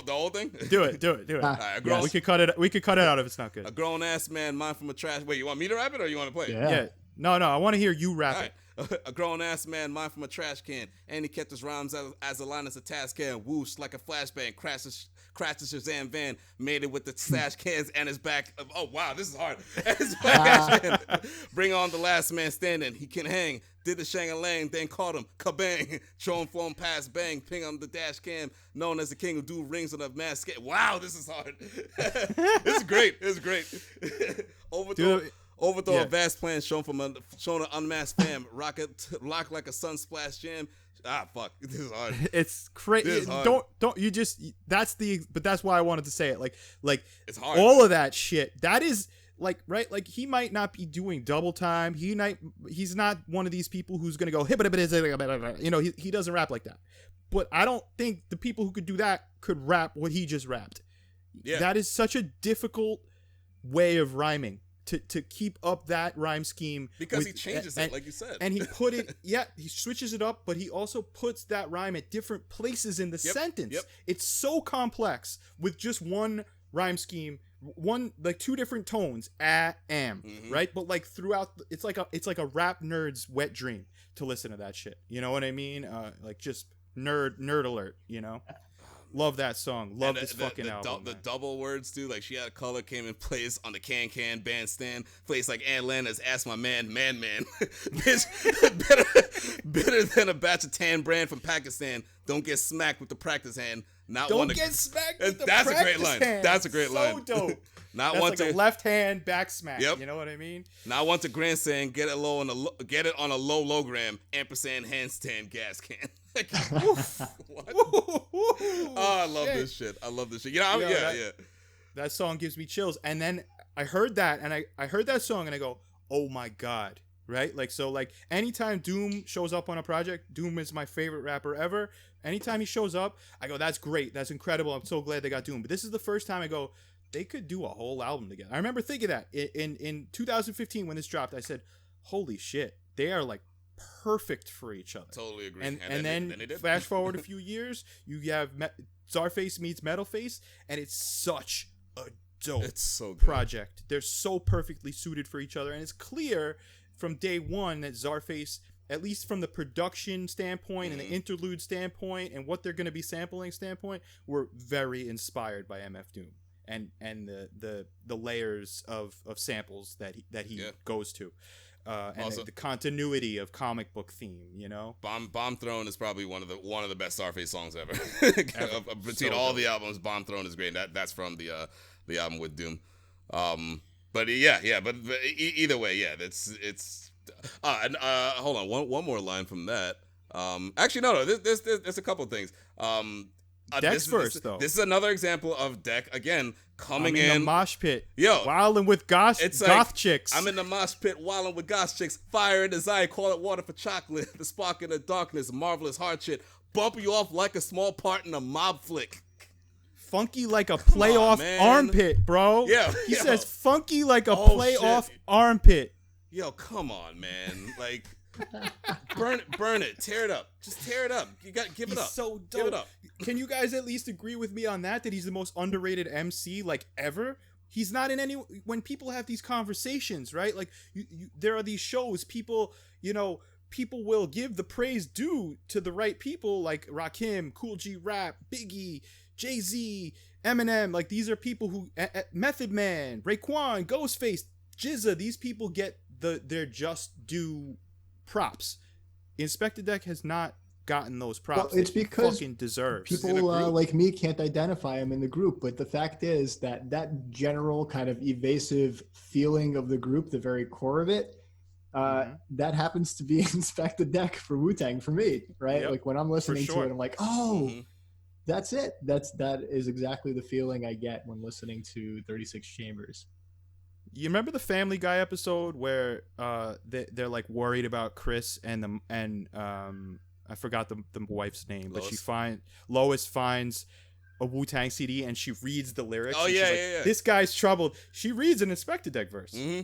whole thing? Do it. Right, yes. We could cut it out if it's not good. A grown ass man, mine from a trash. Wait, you want me to rap it or you want to play it? Yeah. No, I want to hear you rap it. A grown ass man, mine from a trash can, and he kept his rhymes as a line as a task can. Whoosh like a flashbang, crashes Shazam van, made it with the stash cans and his back. Oh wow, this is hard. His back bring on the last man standing. He can hang. Did the shang-a-lang, then caught him, kabang. Show him flown past, bang, ping on the dash cam. Known as the king who do rings on a mask. Wow, this is hard. This is great. Overthrow a vast plan shown an unmasked fam. Rock like a sun splash jam. Fuck. This is hard. It's crazy. Don't you just but that's why I wanted to say it. Like it's hard. All of that shit. That is like, right? Like he might not be doing double time. He's not one of these people who's gonna go he doesn't rap like that. But I don't think the people who could do that could rap what he just rapped. Yeah. That is such a difficult way of rhyming. To keep up that rhyme scheme because he changes it, like you said, and he he switches it up, but he also puts that rhyme at different places in the sentence. It's so complex with just one rhyme scheme, like two different tones, am, right? But like throughout, it's like a rap nerd's wet dream to listen to that shit. You know what I mean? Like just nerd alert. You know. Love that song. Love this fucking album. The double words too. Like she had a color came in place on the can bandstand. Place like Ann Landers. Ask my man. Bitch, better than a batch of tan brand from Pakistan. Don't get smacked with the practice hand. Don't get smacked with the That's practice a great line. hand. That's a great line. So dope. That's like a left hand back smack. Yep. You know what I mean? Not want to grandstand. Get it on a low gram. Ampersand handstand gas can. What? Oh, I love this shit. You know, yeah. That song gives me chills. And then I heard that, and I heard that song, and I go, oh my God. Right? Like, so, like, anytime Doom shows up on a project, Doom is my favorite rapper ever. Anytime he shows up, I go, that's great. That's incredible. I'm so glad they got Doom. But this is the first time I go, they could do a whole album together. I remember thinking that in 2015 when this dropped, I said, holy shit, they are like perfect for each other. Totally agree. And then flash forward a few years, you have Czarface meets Metalface, and it's such a dope project. They're so perfectly suited for each other, and it's clear from day one that Czarface, at least from the production standpoint and the interlude standpoint and what they're going to be sampling standpoint, were very inspired by MF Doom and the layers of samples that he goes to. And also, the continuity of comic book theme, you know. Bomb Throne is probably one of the best Starface songs ever. Between all the albums, Bomb Throne is great. That's from the album with Doom. But either way, it's. Hold on, one more line from that. Actually, no. There's a couple of things. Deck's first, though. This is another example of Deck again coming in the mosh pit, yo, wilding with goth chicks. I'm in the mosh pit, wilding with goth chicks. Fire in his eye, call it water for chocolate. The spark in the darkness, marvelous hard shit. Bump you off like a small part in a mob flick. Funky like a playoff armpit, bro. Yeah, he says funky like a playoff armpit. Yo, come on, man. Like, burn it, tear it up. Just tear it up. You got give it up. So dope. Give it up. Can you guys at least agree with me on that he's the most underrated MC like ever? He's not in any. When people have these conversations, right? Like, there are these shows. People will give the praise due to the right people, like Rakim, Cool G Rap, Biggie, Jay-Z, Eminem. Like, these are people who Method Man, Raekwon, Ghostface, Jizza. These people get their just due props. Inspector Deck has not gotten those props. Well, it's because fucking deserves. People like me can't identify him in the group, but the fact is that general kind of evasive feeling of the group, the very core of it, that happens to be Inspect the Deck for Wu-Tang for me, right? Yep, like when I'm listening to it, I'm like, oh, that's it. That is exactly the feeling I get when listening to 36 Chambers. You remember the Family Guy episode where they're like worried about Chris and I forgot the wife's name, but Lois finds a Wu-Tang CD and she reads the lyrics. Oh yeah, yeah. This guy's troubled. She reads an Inspect the Deck verse. Mm-hmm.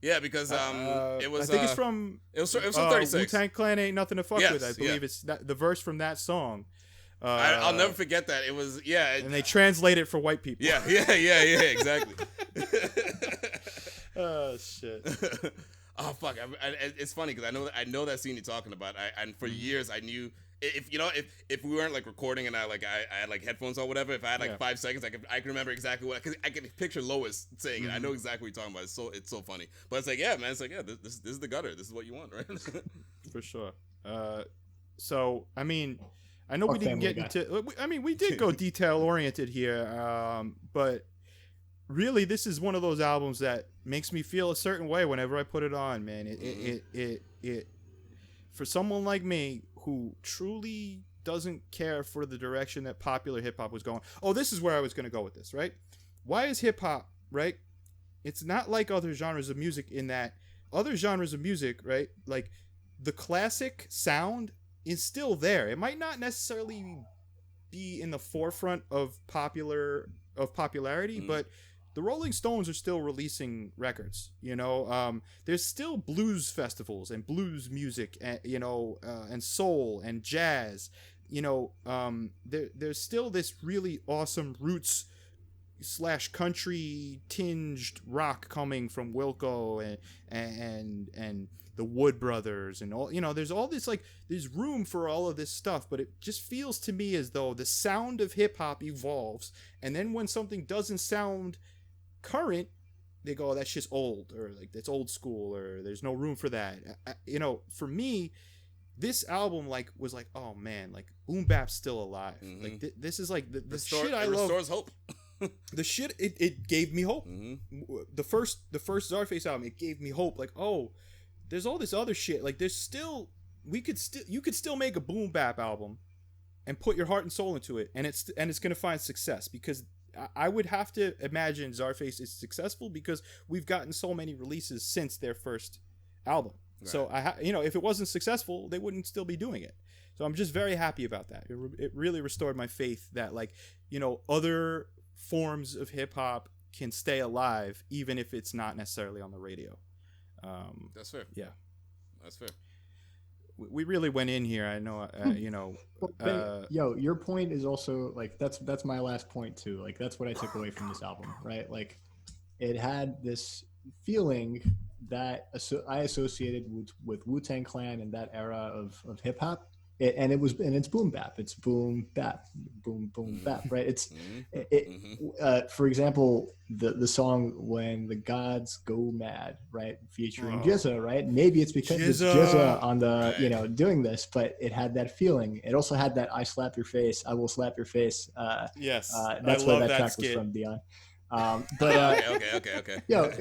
Yeah, because it was. I think it's from. It was from 36. Wu-Tang Clan ain't nothing to fuck with. I believe it's the verse from that song. I'll never forget that. It was and they translate it for white people. Yeah, exactly. Oh shit. Oh fuck! It's funny because I know that scene you're talking about. And for years I knew if we weren't like recording and I had like headphones or whatever. If I had like 5 seconds, I could remember exactly what, because I could picture Lois saying it. I know exactly what you're talking about. It's so funny. But it's like, yeah, man. It's like, yeah, this is the gutter. This is what you want, right? For sure. So I mean, I know we didn't get into. I mean, we did go detail oriented here, but really, this is one of those albums that makes me feel a certain way whenever I put it on, man. It for someone like me who truly doesn't care for the direction that popular hip hop was going. Oh, this is where I was going to go with this, right? Why is hip hop, right? It's not like other genres of music in that other genres of music, right? Like the classic sound is still there. It might not necessarily be in the forefront of popularity, but the Rolling Stones are still releasing records, you know. There's still blues festivals and blues music, and, you know, and soul and jazz, you know. There's still this really awesome roots / country tinged rock coming from Wilco and the Wood Brothers and all, you know. There's all this, like, there's room for all of this stuff, but it just feels to me as though the sound of hip hop evolves, and then when something doesn't sound current, they go, oh, that's just old, or like that's old school, or there's no room for that. You know, for me, this album like was like, oh man, like boom bap's still alive. Like this is like the shit I love. Restores hope. The shit it gave me hope. The first Czarface album, it gave me hope. Like, oh, there's all this other shit. Like there's still you could still make a boom bap album and put your heart and soul into it, and it's gonna find success, because I would have to imagine Czarface is successful because we've gotten so many releases since their first album. Right. So you know, if it wasn't successful, they wouldn't still be doing it. So I'm just very happy about that. It really restored my faith that, like, you know, other forms of hip hop can stay alive even if it's not necessarily on the radio. That's fair. Yeah, that's fair. We really went in here. I know, you know. Yo, your point is also like that's my last point too. Like that's what I took away from this album, right? Like it had this feeling that I associated with Wu-Tang Clan and that era of hip hop. It's boom bap. It's boom bap, boom bap, right? It's for example, the song "When the Gods Go Mad," right, featuring G.O.A.T, right? Maybe it's because it's G.O.A.T on the, you know, doing this, but it had that feeling. It also had that "I slap your face, I will slap your face." Yes, that's where that track was from, Dion. Okay. Yo,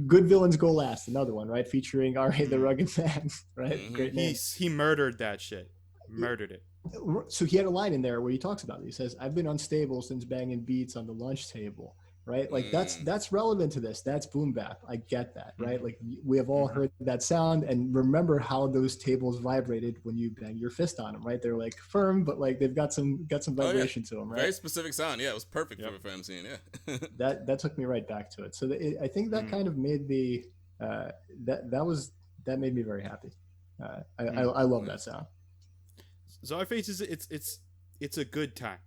good villains go last. Another one, right, featuring R.A. the Rugged Man, right? Great name. He murdered that shit. Murdered it. So he had a line in there where he talks about it. He says, "I've been unstable since banging beats on the lunch table," right? Like that's relevant to this. That's boom bap. I get that, right? Like we have all heard that sound and remember how those tables vibrated when you bang your fist on them, right? They're like firm, but like they've got some vibration to them, right? Very specific sound. Yeah, it was perfect for MC. Yeah. that took me right back to it. So I think that kind of made the that made me very happy. I love that sound. Czarface is it's a good time,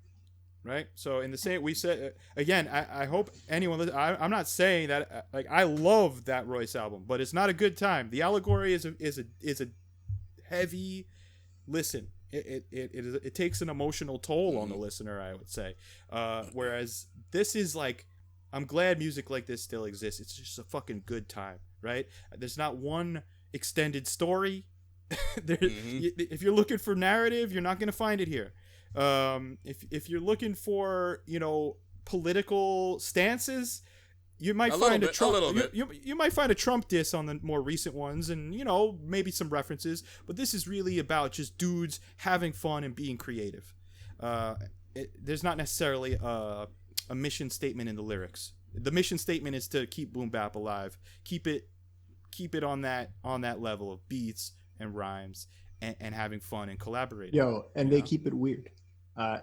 right? So in the same, we said again, I hope anyone I'm not saying that like I love that Royce album, but it's not a good time. The Allegory is a heavy listen. It takes an emotional toll on the listener, I would say. Whereas this is like, I'm glad music like this still exists. It's just a fucking good time, right? There's not one extended story. If you're looking for narrative, you're not going to find it here. If you're looking for, you know, political stances, you might find a Trump. You might find a Trump diss on the more recent ones, and maybe some references. But this is really about just dudes having fun and being creative. There's not necessarily a mission statement in the lyrics. The mission statement is to keep boom bap alive, keep it on that level of beats and rhymes and having fun and collaborating. They keep it weird.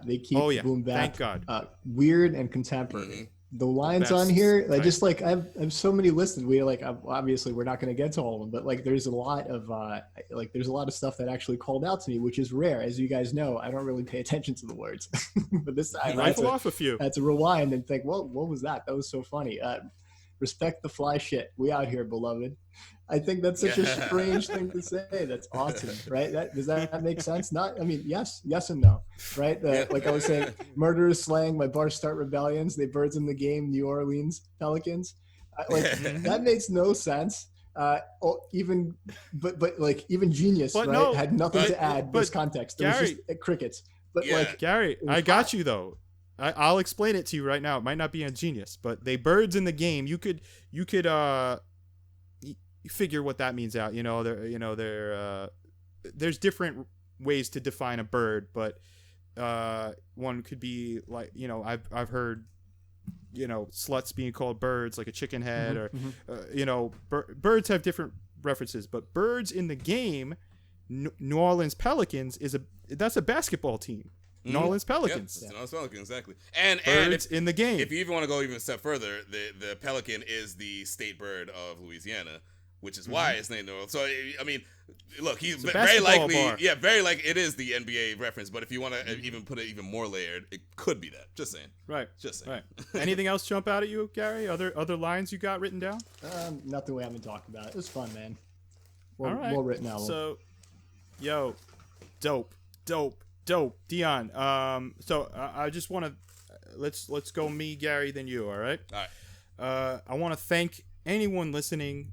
They keep boom bap, thank God, weird and contemporary. Mm-hmm. The lines on here, just like I have so many listed. Obviously we're not going to get to all of them, but like there's a lot of stuff that actually called out to me, which is rare. As you guys know, I don't really pay attention to the words, but this time I had to rewind and think, well, what was that? That was so funny. Respect the fly shit. We out here, beloved. I think that's such a strange thing to say. That's awesome, right? Does that make sense? Yes and no, right? Like I was saying, murderers slang, my bars start rebellions, they birds in the game, New Orleans Pelicans. That makes no sense. Even Genius, right? Had nothing to add this context. There was just crickets. Gary, I got you though. I'll explain it to you right now. It might not be ingenious, but they birds in the game. You could figure what that means out. There's different ways to define a bird, but one could be like, I've heard, sluts being called birds, like a chicken head, birds have different references, but birds in the game, New Orleans Pelicans that's a basketball team. New Orleans Pelicans. New Orleans Pelicans, exactly. And birds in the game. If you even want to go even a step further, the pelican is the state bird of Louisiana, which is why it's named New Orleans. So I mean, look, he's very likely, very likely it is the NBA reference. But if you want to even put it even more layered, it could be that. Just saying. Right. Just saying. Right. Anything else jump out at you, Gary? Other lines you got written down? Nothing we haven't talked about. It was fun, man. All right. Well written album. So, dope. Dion. So I just want to let's go me, Gary, then you. All right. All right. I want to thank anyone listening.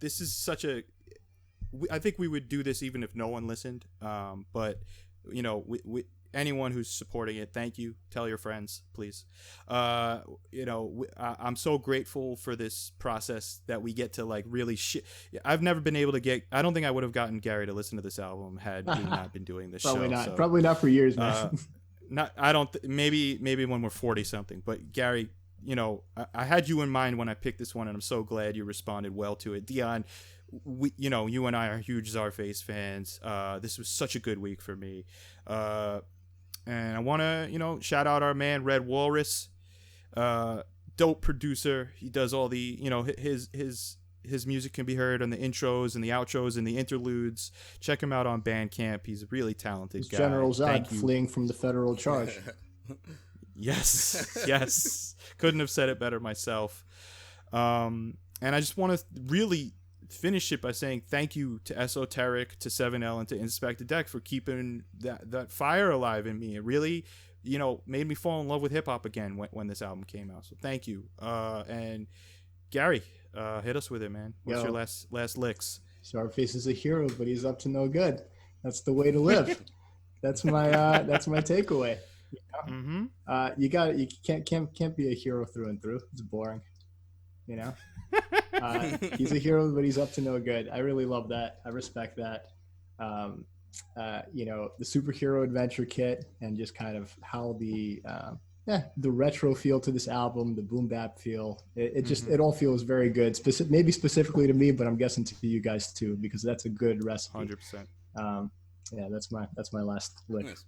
This is such a. I think we would do this even if no one listened. But anyone who's supporting it, thank you. Tell your friends, please. I'm so grateful for this process that we get to like really I've never been able to get. I don't think I would have gotten Gary to listen to this album had we not been doing this Probably show. Not. So, Probably not for years, man. Maybe when we're 40 something. But Gary, I had you in mind when I picked this one, and I'm so glad you responded well to it. Dion, you and I are huge Czarface fans. This was such a good week for me. And I want to, shout out our man, Red Walrus, dope producer. He does all the, his music can be heard on the intros and the outros and the interludes. Check him out on Bandcamp. He's a really talented guy. General Zod fleeing from the federal charge. Yes. Couldn't have said it better myself. And I just want to really finish it by saying thank you to Esoteric, to 7L, and to Inspector Deck for keeping that fire alive in me. It really, made me fall in love with hip hop again when this album came out. So thank you. And Gary, hit us with it, man. What's your last licks? Czarface is a hero, but he's up to no good. That's the way to live. That's my takeaway. You can't be a hero through and through. It's boring. He's a hero, but he's up to no good. I really love that. I respect that. The superhero adventure kit and just kind of how the retro feel to this album, the boom bap feel. It all feels very good. Maybe specifically to me, but I'm guessing to you guys too, because that's a good recipe. 100%. That's my last lick. Nice.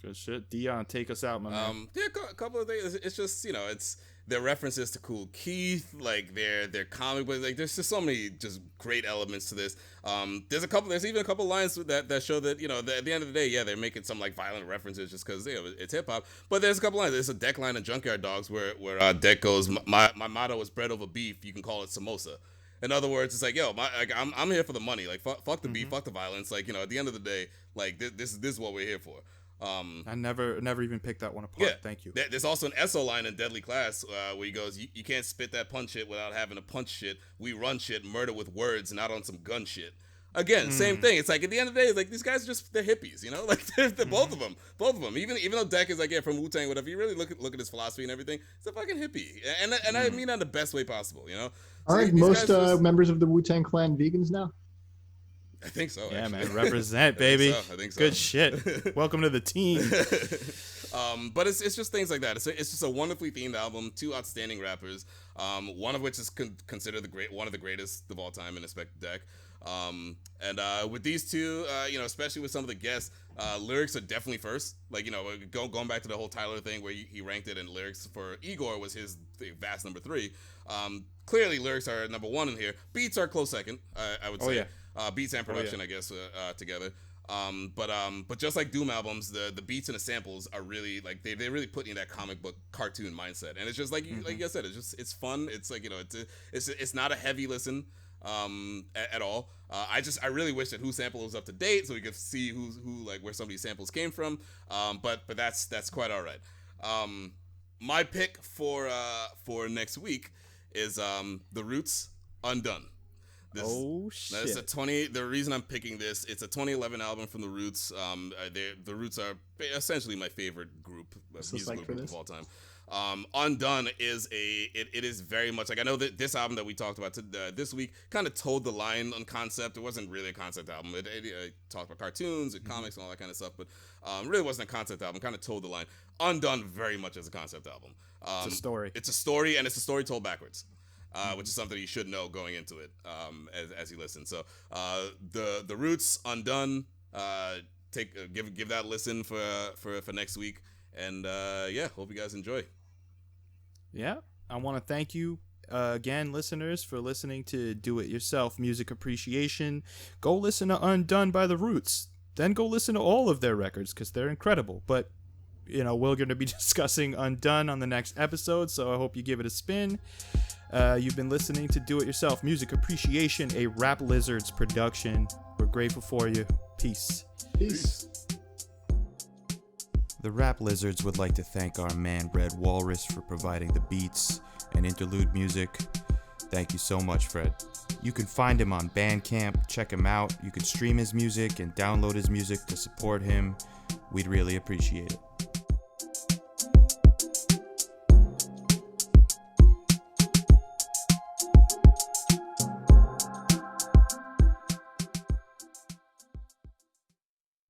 Good shit. Dion, take us out, my man. A couple of things. It's just, it's their references to Cool Keith, like their comic books. Like there's just so many just great elements to this. There's even a couple lines that show that, at the end of the day, they're making some like violent references just because it's hip hop. But there's a couple lines. There's a Deck line in Junkyard Dogs where Deck goes, my motto is bread over beef. You can call it samosa. In other words, it's like, I'm here for the money. Like fuck the beef, fuck the violence. Like, at the end of the day, like this is what we're here for. I never even picked that one apart. Thank you. There's also an Esso line in Deadly Class where he goes, you can't spit that punch shit without having to punch shit. We run shit, murder with words, not on some gun shit. Again, same thing. It's like at the end of the day, like these guys are just they're hippies, you know. Like they're both of them. Even though Deck is like from Wu-Tang, whatever. You really look at his philosophy and everything. It's a fucking hippie, and I mean that in the best way possible, you know. Aren't most members of the Wu-Tang Clan vegans now? I think so. Yeah, actually. man, represent, baby. I think so. Good shit. Welcome to the team. But it's just things like that. It's just a wonderfully themed album. 2 outstanding rappers. One of which is considered one of the greatest of all time in respect to Deck. And with these two, you know, especially with some of the guests, lyrics are definitely first. Like, you know, going back to the whole Tyler thing where he ranked it, and lyrics for Igor was his vast number 3. Clearly, lyrics are number 1 in here. Beats are close second, I would say. Yeah. Beats and production, I guess, together. But just like Doom albums, the beats and the samples are really like they really put you in that comic book cartoon mindset, and it's just like like I said, it's fun. It's like, you know, it's not a heavy listen at all. I really wish that Who Sample was up to date so we could see who like where some of these samples came from. But that's quite all right. My pick for next week is The Roots, Undone. Shit. The reason I'm picking this, it's a 2011 album from The Roots. The Roots are essentially my favorite musical group of all time. Undone is it is very much like, I know that this album that we talked about this week kind of toed the line on concept. It wasn't really a concept album. It talked about cartoons and comics and all that kind of stuff, but really wasn't a concept album. Kind of toed the line. Undone very much is a concept album. It's a story. It's a story, and it's a story told backwards. Which is something you should know going into it, as you listen. So, the Roots, Undone. Give that a listen for next week, and hope you guys enjoy. Yeah, I want to thank you again, listeners, for listening to Do It Yourself Music Appreciation. Go listen to Undone by The Roots, then go listen to all of their records because they're incredible. But you know, we're going to be discussing Undone on the next episode, so I hope you give it a spin. You've been listening to Do It Yourself Music Appreciation, a Rap Lizards production. We're grateful for you. Peace. The Rap Lizards would like to thank our man Red Walrus for providing the beats and interlude music. Thank you so much, Fred. You can find him on Bandcamp. Check him out. You can stream his music and download his music to support him. We'd really appreciate it.